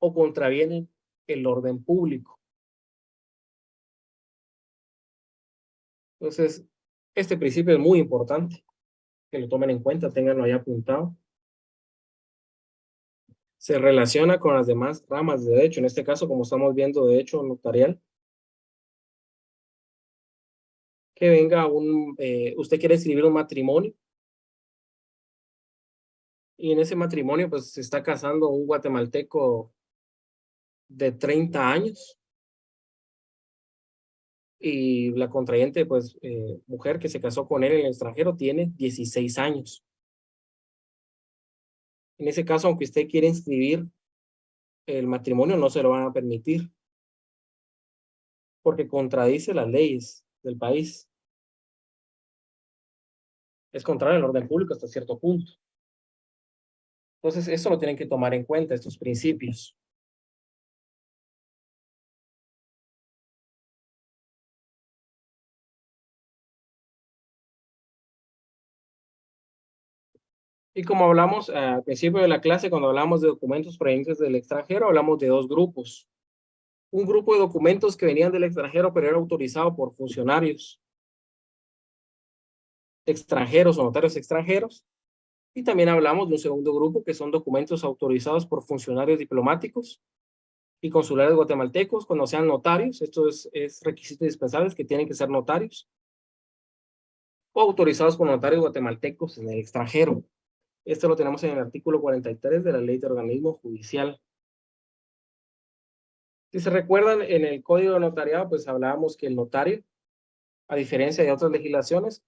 o contravienen el orden público. Entonces, este principio es muy importante, que lo tomen en cuenta, ténganlo ahí apuntado. Se relaciona con las demás ramas de derecho, en este caso, como estamos viendo, derecho notarial. Que venga usted quiere escribir un matrimonio, y en ese matrimonio, pues, se está casando un guatemalteco de 30 años, y la contrayente, pues, mujer que se casó con él en el extranjero, tiene 16 años. En ese caso, aunque usted quiera inscribir el matrimonio, no se lo van a permitir, porque contradice las leyes del país. Es contrario al orden público hasta cierto punto. Entonces, eso lo tienen que tomar en cuenta, estos principios. Y como hablamos al principio de la clase, cuando hablamos de documentos provenientes del extranjero, hablamos de dos grupos. Un grupo de documentos que venían del extranjero, pero era autorizado por funcionarios extranjeros o notarios extranjeros. Y también hablamos de un segundo grupo, que son documentos autorizados por funcionarios diplomáticos y consulares guatemaltecos, cuando sean notarios. Esto es requisito indispensable, que tienen que ser notarios, o autorizados por notarios guatemaltecos en el extranjero. Esto lo tenemos en el artículo 43 de la Ley de Organismo Judicial. Si se recuerdan, en el Código de Notariado, pues hablábamos que el notario, a diferencia de otras legislaciones,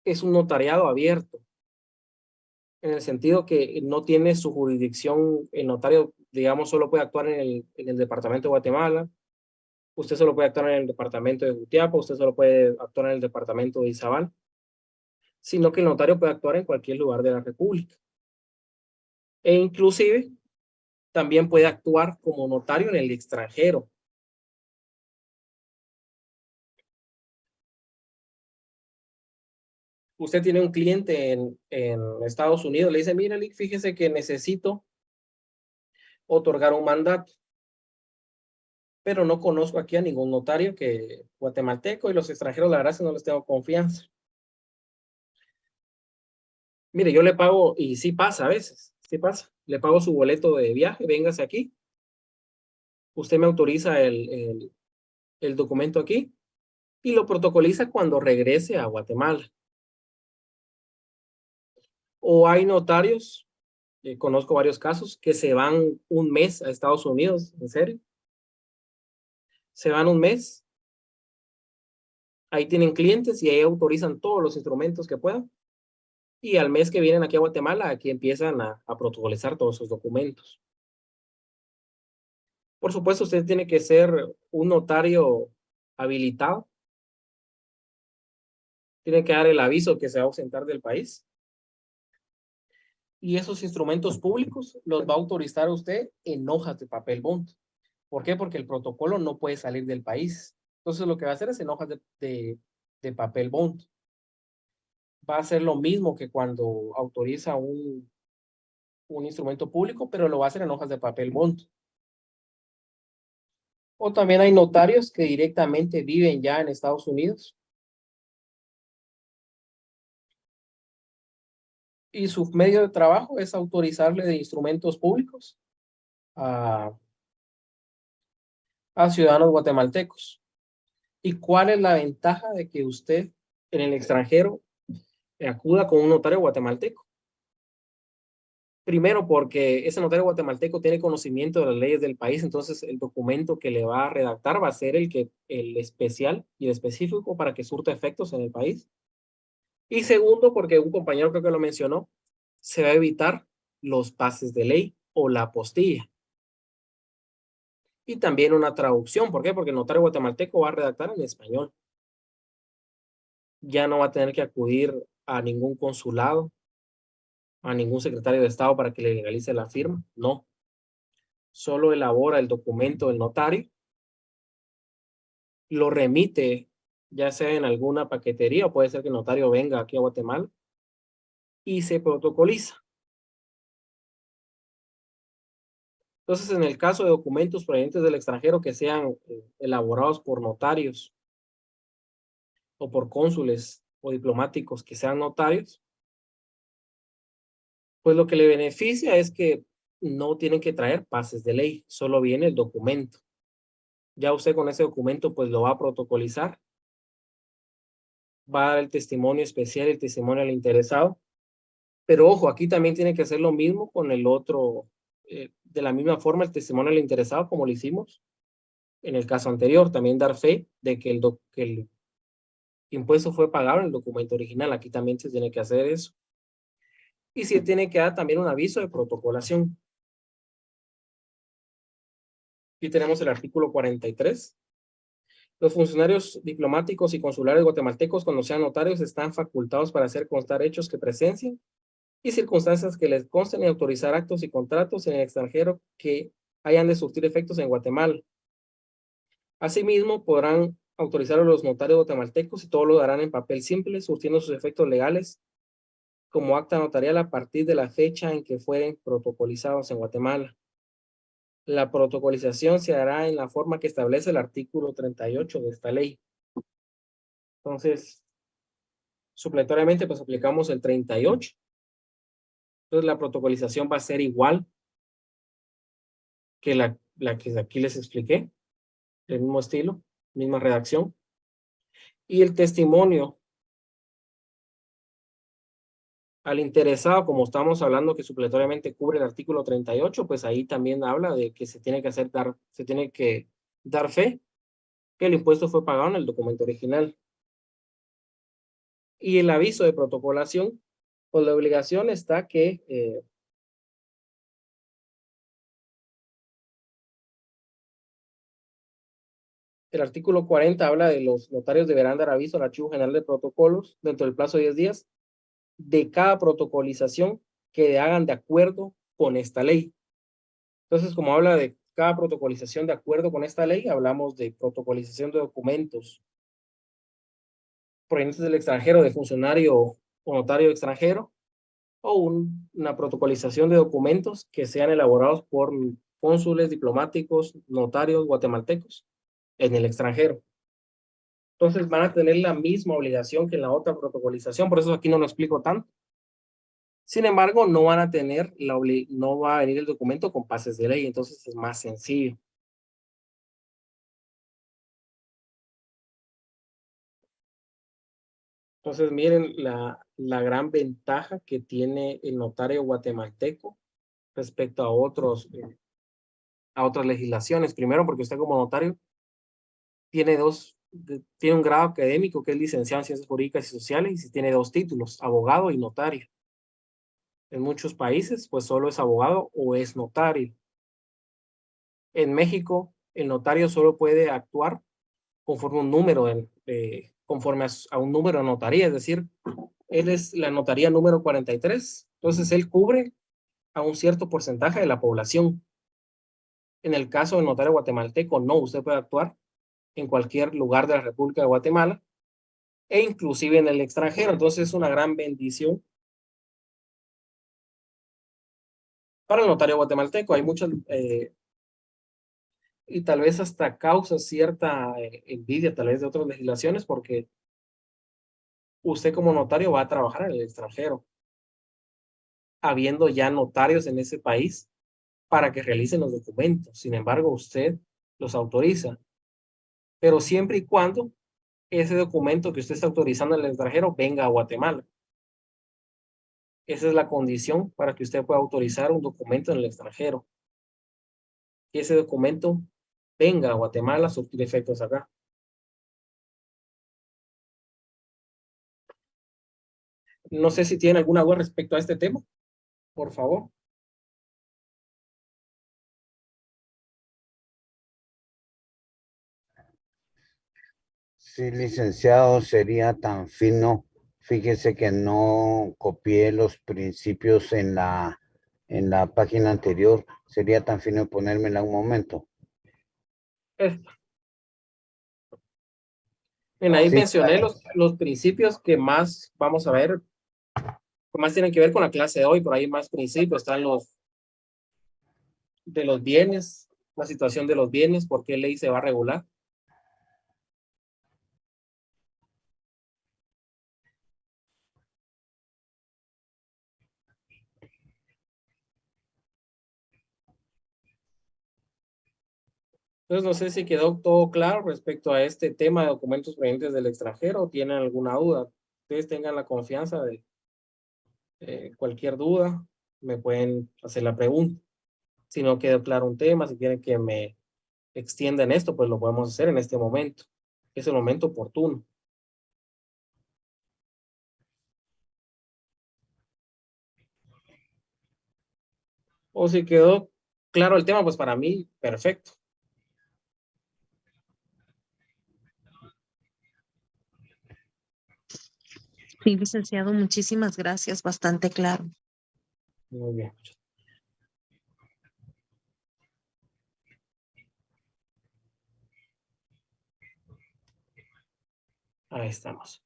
es un notariado abierto, en el sentido que no tiene su jurisdicción. El notario, digamos, solo puede actuar en el departamento de Guatemala, usted solo puede actuar en el departamento de Jutiapa, usted solo puede actuar en el departamento de Izabal, sino que el notario puede actuar en cualquier lugar de la República. E inclusive, también puede actuar como notario en el extranjero. Usted tiene un cliente en Estados Unidos, le dice, mira, fíjese que necesito otorgar un mandato, pero no conozco aquí a ningún notario guatemalteco, y los extranjeros, la verdad es que no les tengo confianza. Mire, yo le pago, y sí pasa a veces, sí pasa, le pago su boleto de viaje, véngase aquí, usted me autoriza el documento aquí, y lo protocoliza cuando regrese a Guatemala. O hay notarios, conozco varios casos, que se van un mes a Estados Unidos, en serio. Se van un mes, ahí tienen clientes y ahí autorizan todos los instrumentos que puedan. Y al mes que vienen aquí a Guatemala, aquí empiezan a protocolizar todos esos documentos. Por supuesto, usted tiene que ser un notario habilitado. Tiene que dar el aviso que se va a ausentar del país. Y esos instrumentos públicos los va a autorizar usted en hojas de papel bond. ¿Por qué? Porque el protocolo no puede salir del país. Entonces, lo que va a hacer es en hojas de papel bond. Va a ser lo mismo que cuando autoriza un instrumento público, pero lo va a hacer en hojas de papel bond. O también hay notarios que directamente viven ya en Estados Unidos y su medio de trabajo es autorizarle de instrumentos públicos a ciudadanos guatemaltecos. ¿Y cuál es la ventaja de que usted en el extranjero acuda con un notario guatemalteco? Primero, porque ese notario guatemalteco tiene conocimiento de las leyes del país, entonces el documento que le va a redactar va a ser el especial y el específico para que surta efectos en el país. Y segundo, porque un compañero creo que lo mencionó, se va a evitar los pases de ley o la apostilla. Y también una traducción. ¿Por qué? Porque el notario guatemalteco va a redactar en español. Ya no va a tener que acudir a ningún consulado, a ningún secretario de Estado para que le legalice la firma. No. solo elabora el documento del notario, lo remite ya sea en alguna paquetería o puede ser que el notario venga aquí a Guatemala y se protocoliza. Entonces, en el caso de documentos provenientes del extranjero que sean elaborados por notarios o por cónsules o diplomáticos que sean notarios, pues lo que le beneficia es que no tienen que traer pases de ley, solo viene el documento. Ya usted con ese documento pues lo va a protocolizar, va a dar el testimonio especial, el testimonio al interesado, pero ojo, aquí también tiene que hacer lo mismo con el otro, de la misma forma el testimonio al interesado como lo hicimos en el caso anterior, también dar fe de que el impuesto fue pagado en el documento original, aquí también se tiene que hacer eso. Y se tiene que dar también un aviso de protocolación. Aquí tenemos el artículo 43. Los funcionarios diplomáticos y consulares guatemaltecos, cuando sean notarios, están facultados para hacer constar hechos que presencien y circunstancias que les consten y autorizar actos y contratos en el extranjero que hayan de surtir efectos en Guatemala. Asimismo, podrán autorizar a los notarios guatemaltecos y todo lo darán en papel simple, surtiendo sus efectos legales como acta notarial a partir de la fecha en que fueren protocolizados en Guatemala. La protocolización se hará en la forma que establece el artículo 38 de esta ley. Entonces, supletoriamente, pues aplicamos el 38. Entonces, la protocolización va a ser igual que la que aquí les expliqué, el mismo estilo, misma redacción. Y el testimonio al interesado, como estamos hablando que supletoriamente cubre el artículo 38, pues ahí también habla de que se tiene que dar fe que el impuesto fue pagado en el documento original. Y el aviso de protocolación, pues la obligación está que el artículo 40 habla de los notarios deberán dar aviso al Archivo General de Protocolos dentro del plazo de 10 días de cada protocolización que hagan de acuerdo con esta ley. Entonces, como habla de cada protocolización de acuerdo con esta ley, hablamos de protocolización de documentos provenientes del extranjero, de funcionario o notario extranjero, o una protocolización de documentos que sean elaborados por cónsules, diplomáticos, notarios guatemaltecos en el extranjero. Entonces van a tener la misma obligación que en la otra protocolización, por eso aquí no lo explico tanto. Sin embargo, no van a tener, no va a venir el documento con pases de ley, entonces es más sencillo. Entonces miren la gran ventaja que tiene el notario guatemalteco respecto a otras legislaciones. Primero, porque usted como notario tiene un grado académico que es licenciado en Ciencias Jurídicas y Sociales y tiene 2 títulos, abogado y notario. En muchos países, pues solo es abogado o es notario. En México, el notario solo puede actuar conforme un número, conforme a un número de notaría, es decir, él es la notaría número 43, entonces él cubre a un cierto porcentaje de la población. En el caso del notario guatemalteco, no, usted puede actuar en cualquier lugar de la República de Guatemala e inclusive en el extranjero, entonces es una gran bendición para el notario guatemalteco. Hay muchas, y tal vez hasta causa cierta envidia tal vez de otras legislaciones porque usted como notario va a trabajar en el extranjero, habiendo ya notarios en ese país para que realicen los documentos. Sin embargo, usted los autoriza, pero siempre y cuando ese documento que usted está autorizando en el extranjero venga a Guatemala. Esa es la condición para que usted pueda autorizar un documento en el extranjero. Que ese documento venga a Guatemala a surtir efectos acá. No sé si tienen alguna duda respecto a este tema, por favor. Sí, licenciado, sería tan fino. Fíjese que no copié los principios en la en la página anterior, sería tan fino ponérmela un momento. Bien, ahí Sí, mencioné los principios que más vamos a ver, que más tienen que ver con la clase de hoy. Por ahí más principios están los de los bienes, la situación de los bienes, por qué ley se va a regular. Entonces, no sé si quedó todo claro respecto a este tema de documentos provenientes del extranjero o tienen alguna duda. Ustedes tengan la confianza de cualquier duda, me pueden hacer la pregunta. Si no quedó claro un tema, si quieren que me extienda en esto, pues lo podemos hacer en este momento. Es el momento oportuno. O si quedó claro el tema, pues para mí, perfecto. Sí, licenciado, muchísimas gracias, bastante claro. Muy bien. Ahí estamos.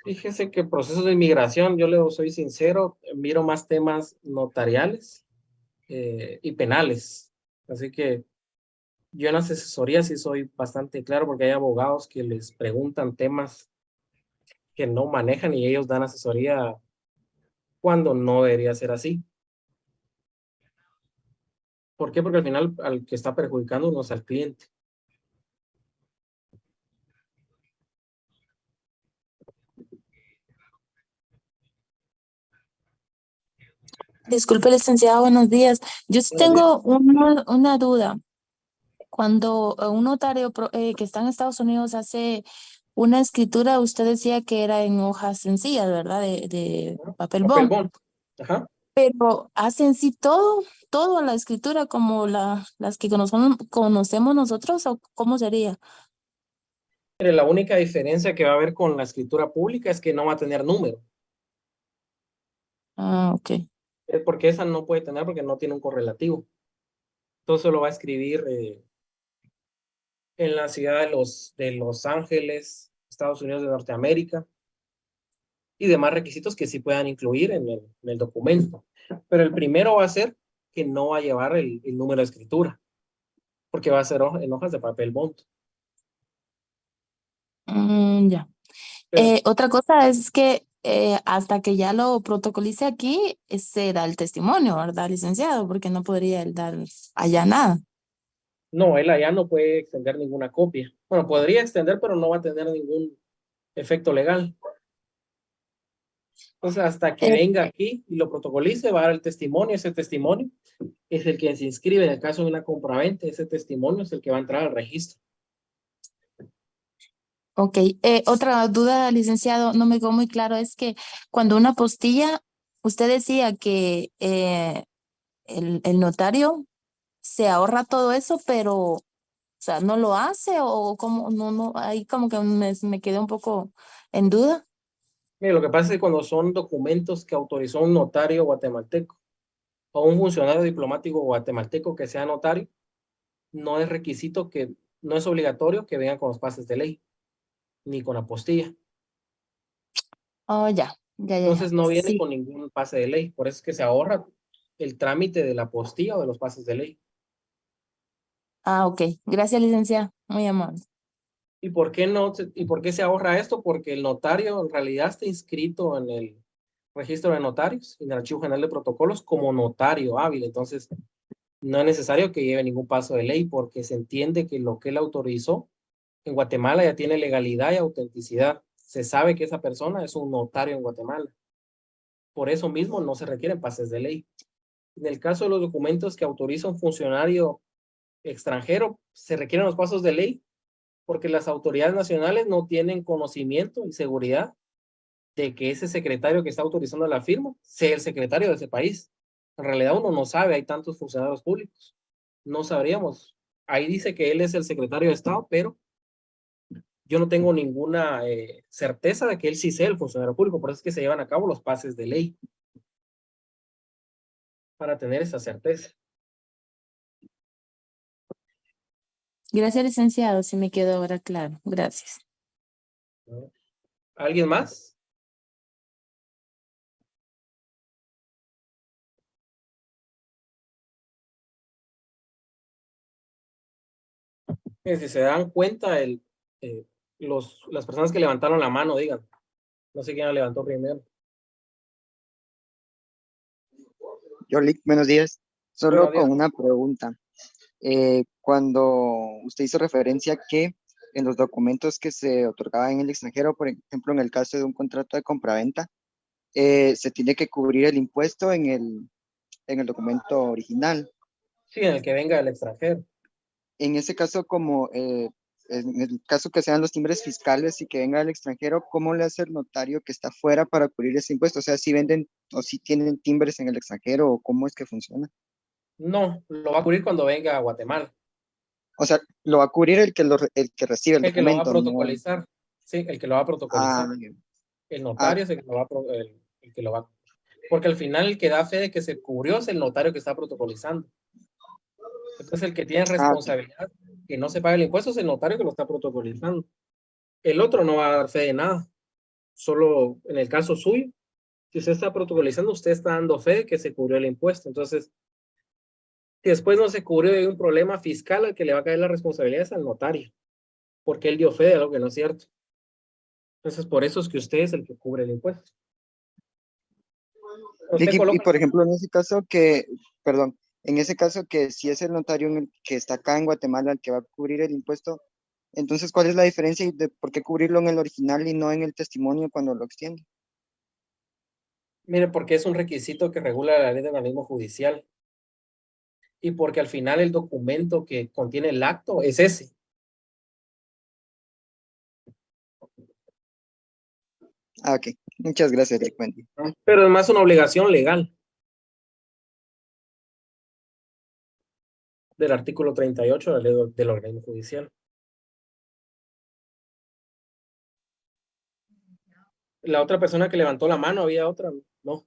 Fíjese que procesos de inmigración, yo le soy sincero, miro más temas notariales y penales. Así que yo en las asesorías sí soy bastante claro porque hay abogados que les preguntan temas que no manejan y ellos dan asesoría cuando no debería ser así. ¿Por qué? Porque al final al que está perjudicando no es al cliente. Disculpe, licenciado, buenos días. Yo sí Buenos días. tengo una duda. Cuando un notario que está en Estados Unidos hace una escritura, usted decía que era en hojas sencillas, ¿verdad? De papel Papel bond. bond. Ajá. Pero hacen sí todo la escritura como las que conocemos nosotros, ¿o cómo sería? Pero la única diferencia que va a haber con la escritura pública es que no va a tener número. Ah, ok. Porque esa no puede tener porque no tiene un correlativo. Entonces lo va a escribir en la ciudad de Los Ángeles, Estados Unidos de Norteamérica, y demás requisitos que sí puedan incluir en el documento. Pero el primero va a ser que no va a llevar el número de escritura, porque va a ser en hojas de papel bond. Ya. Pero, Otra cosa es que hasta que ya lo protocolice aquí, se da el testimonio, ¿verdad, licenciado? Porque no podría él dar allá nada. no, él allá no puede extender ninguna copia. Bueno, podría extender, pero no va a tener ningún efecto legal. Entonces, hasta que venga aquí y lo protocolice, va a dar el testimonio. Ese testimonio es el que se inscribe en el caso de una compraventa. Ese testimonio es el que va a entrar al registro. Ok, otra duda, licenciado, no me quedó muy claro, es que cuando una apostilla, usted decía que el notario se ahorra todo eso, pero, o sea, ¿no lo hace o cómo? No, ahí como que me quedé un poco en duda. Mire, lo que pasa es que cuando son documentos que autorizó un notario guatemalteco o un funcionario diplomático guatemalteco que sea notario, no es requisito no es obligatorio que vengan con los pases de ley, ni con apostilla. Oh, ya. Entonces no viene Sí. con ningún pase de ley, por eso es que se ahorra el trámite de la apostilla o de los pases de ley. Ah, ok. Gracias, licenciada. Muy amable. ¿Y por qué no? ¿Y por qué se ahorra esto? Porque el notario en realidad está inscrito en el registro de notarios, en el Archivo General de Protocolos, como notario hábil. Entonces, no es necesario que lleve ningún paso de ley porque se entiende que lo que él autorizó en Guatemala ya tiene legalidad y autenticidad. Se sabe que esa persona es un notario en Guatemala. Por eso mismo no se requieren pases de ley. En el caso de los documentos que autoriza un funcionario extranjero, se requieren los pasos de ley porque las autoridades nacionales no tienen conocimiento y seguridad de que ese secretario que está autorizando la firma sea el secretario de ese país. En realidad uno no sabe, hay tantos funcionarios públicos. No sabríamos. Ahí dice que él es el secretario de Estado, pero yo no tengo ninguna certeza de que él sí sea el funcionario público, por eso es que se llevan a cabo los pases de ley, para tener esa certeza. Gracias, licenciado, sí me quedó ahora claro. Gracias. ¿Alguien más? Si se dan cuenta, las personas que levantaron la mano, digan. No sé quién la levantó primero. Yoli, buenos días. Solo Buenos días. con una pregunta. Cuando usted hizo referencia que en los documentos que se otorgaban en el extranjero, por ejemplo, en el caso de un contrato de compraventa, se tiene que cubrir el impuesto en el documento original. Sí, en el que venga del extranjero. En ese caso, como en el caso que sean los timbres fiscales y que venga del extranjero, ¿cómo le hace el notario que está afuera para cubrir ese impuesto? O sea, si venden o si tienen timbres en el extranjero, o cómo es que funciona. No, lo va a cubrir cuando venga a Guatemala. O sea, lo va a cubrir el que recibe el El que lo va a documento. protocolizar. Sí, el que lo va a protocolizar. Ah, El notario es el que lo va el que lo va. Porque al final el que da fe de que se cubrió es el notario que está protocolizando. Entonces el que tiene responsabilidad que no se pague el impuesto es el notario que lo está protocolizando. El otro no va a dar fe de nada. Solo en el caso suyo, si usted está protocolizando, usted está dando fe de que se cubrió el impuesto. Entonces, si después no se cubrió, hay un problema fiscal al que le va a caer la responsabilidad es al notario, porque él dio fe de algo que no es cierto. Entonces, por eso es que usted es el que cubre el impuesto. Y por ejemplo, en ese caso perdón, en ese caso que si es el notario que está acá en Guatemala el que va a cubrir el impuesto, entonces, ¿cuál es la diferencia y de por qué cubrirlo en el original y no en el testimonio cuando lo extiende? Mire, porque es un requisito que regula la ley de organismo judicial. Y porque al final el documento que contiene el acto es ese. Ah, ok. Muchas gracias, Wendy. Pero es más una obligación legal. Del artículo 38 de la ley del organismo judicial. La otra persona que levantó la mano, había otra, no.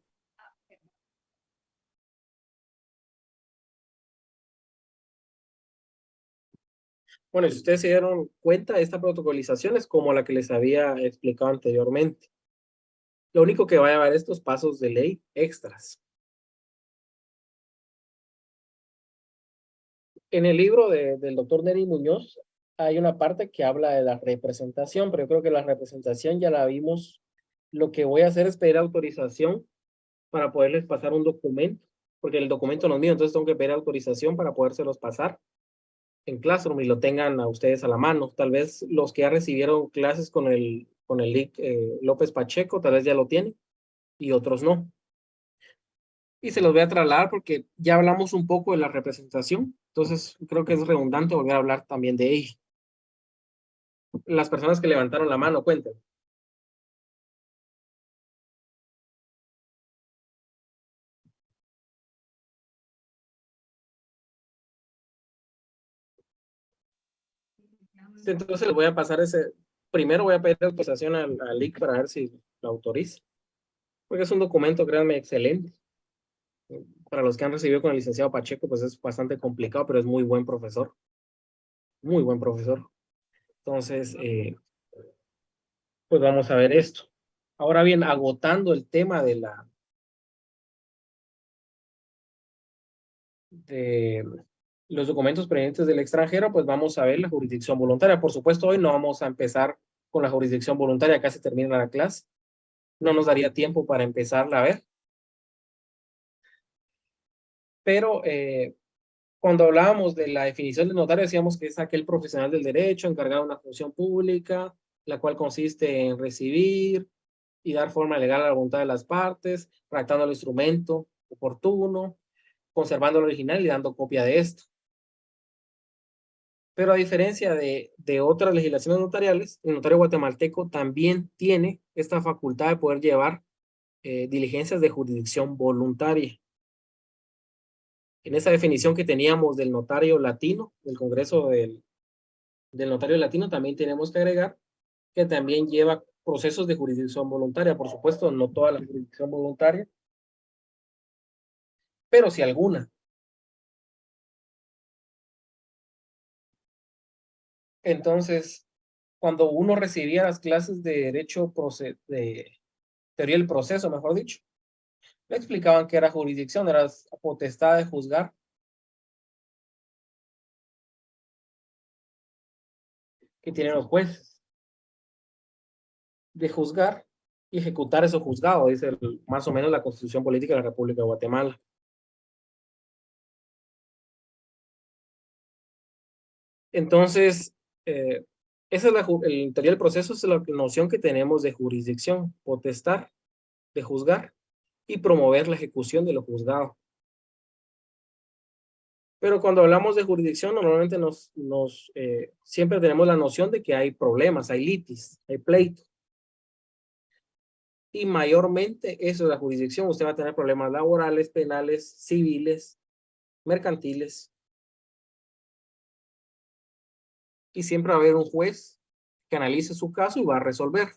Bueno, si ustedes se dieron cuenta, esta protocolización es como la que les había explicado anteriormente. Lo único que va a llevar estos pasos de ley extras. En el libro del doctor Neri Muñoz hay una parte que habla de la representación, pero yo creo que la representación ya la vimos. Lo que voy a hacer es pedir autorización para poderles pasar un documento, porque el documento no es mío, entonces tengo que pedir autorización para podérselos pasar en Classroom y lo tengan a ustedes a la mano. Tal vez los que ya recibieron clases con el LIC López Pacheco, tal vez ya lo tienen y otros no. Y se los voy a trasladar porque ya hablamos un poco de la representación, entonces creo que es redundante volver a hablar también de ella. Las personas que levantaron la mano, cuenten. Entonces les voy a pasar primero voy a pedir autorización al LIC para ver si lo autoriza. Porque es un documento, créanme, excelente. Para los que han recibido con el licenciado Pacheco, pues es bastante complicado, pero es muy buen profesor. Muy buen profesor. Entonces, pues vamos a ver esto. Ahora bien, agotando el tema de los documentos provenientes del extranjero, pues vamos a ver la jurisdicción voluntaria. Por supuesto, hoy no vamos a empezar con la jurisdicción voluntaria, casi termina la clase. No nos daría tiempo para empezarla a ver. Pero cuando hablábamos de la definición de notario, decíamos que es aquel profesional del derecho encargado de una función pública, la cual consiste en recibir y dar forma legal a la voluntad de las partes, redactando el instrumento oportuno, conservando el original y dando copia de esto. Pero a diferencia de otras legislaciones notariales, el notario guatemalteco también tiene esta facultad de poder llevar diligencias de jurisdicción voluntaria. En esa definición que teníamos del notario latino, del Congreso del notario latino, también tenemos que agregar que también lleva procesos de jurisdicción voluntaria. Por supuesto, no toda la jurisdicción voluntaria, pero sí alguna. Entonces, cuando uno recibía las clases de derecho, de teoría del proceso, mejor dicho, le explicaban que era jurisdicción, era potestad de juzgar. Que tienen los jueces de juzgar y ejecutar esos juzgados, dice más o menos la Constitución Política de la República de Guatemala. Entonces, esa es el teoría del proceso, es la noción que tenemos de jurisdicción, potestad de juzgar y promover la ejecución de lo juzgado. Pero cuando hablamos de jurisdicción, normalmente siempre tenemos la noción de que hay problemas, hay litis, hay pleito. Y mayormente eso es la jurisdicción. Usted va a tener problemas laborales, penales, civiles, mercantiles. Y siempre va a haber un juez que analice su caso y va a resolver.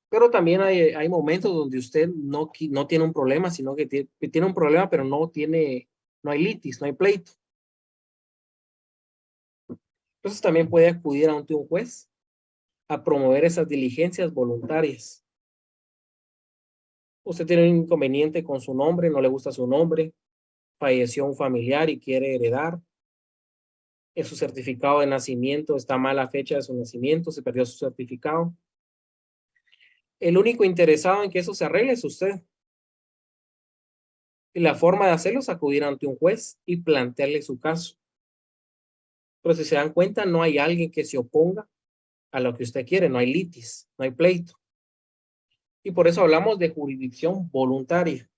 Pero también hay momentos donde usted no tiene un problema, sino que tiene un problema, pero no hay litis, no hay pleito. Entonces también puede acudir ante un juez a promover esas diligencias voluntarias. Usted tiene un inconveniente con su nombre, no le gusta su nombre, falleció un familiar y quiere heredar. En su certificado de nacimiento está mal la fecha de su nacimiento, se perdió su certificado. El único interesado en que eso se arregle es usted. Y la forma de hacerlo es acudir ante un juez y plantearle su caso. Pero si se dan cuenta, no hay alguien que se oponga a lo que usted quiere, no hay litis, no hay pleito. Y por eso hablamos de jurisdicción voluntaria.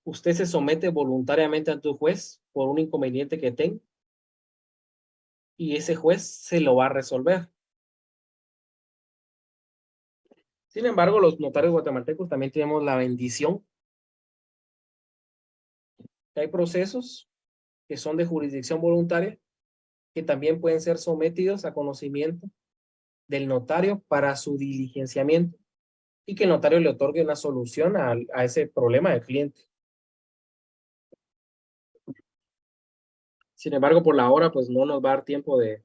Usted se somete voluntariamente ante un juez por un inconveniente que tenga y ese juez se lo va a resolver. Sin embargo, los notarios guatemaltecos también tenemos la bendición que hay procesos que son de jurisdicción voluntaria que también pueden ser sometidos a conocimiento del notario para su diligenciamiento y que el notario le otorgue una solución a ese problema del cliente. Sin embargo, por la hora, pues no nos va a dar tiempo de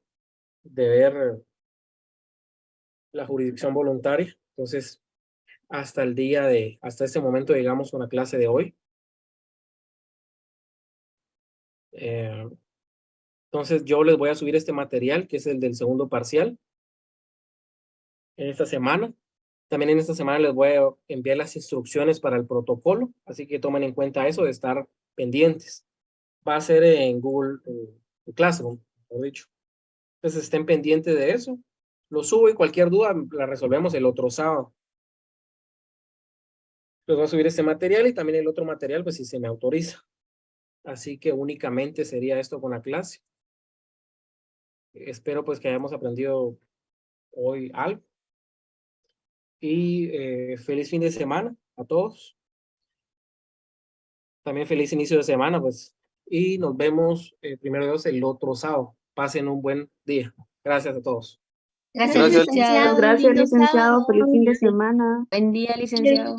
ver la jurisdicción voluntaria. Entonces, hasta este momento llegamos a una clase de hoy. Entonces, yo les voy a subir este material, que es el del segundo parcial, en esta semana. También en esta semana les voy a enviar las instrucciones para el protocolo, así que tomen en cuenta eso de estar pendientes. Va a ser en Google Classroom, mejor dicho. Entonces estén pendientes de eso. Lo subo y cualquier duda la resolvemos el otro sábado. Les voy a subir este material y también el otro material, pues si se me autoriza. Así que únicamente sería esto con la clase. Espero pues que hayamos aprendido hoy algo. Y feliz fin de semana a todos. También feliz inicio de semana, pues. Y nos vemos, primero de Dios, el otro sábado. Pasen un buen día. Gracias a todos. Gracias, licenciado. Gracias, licenciado. Feliz fin de semana. Buen día, licenciado.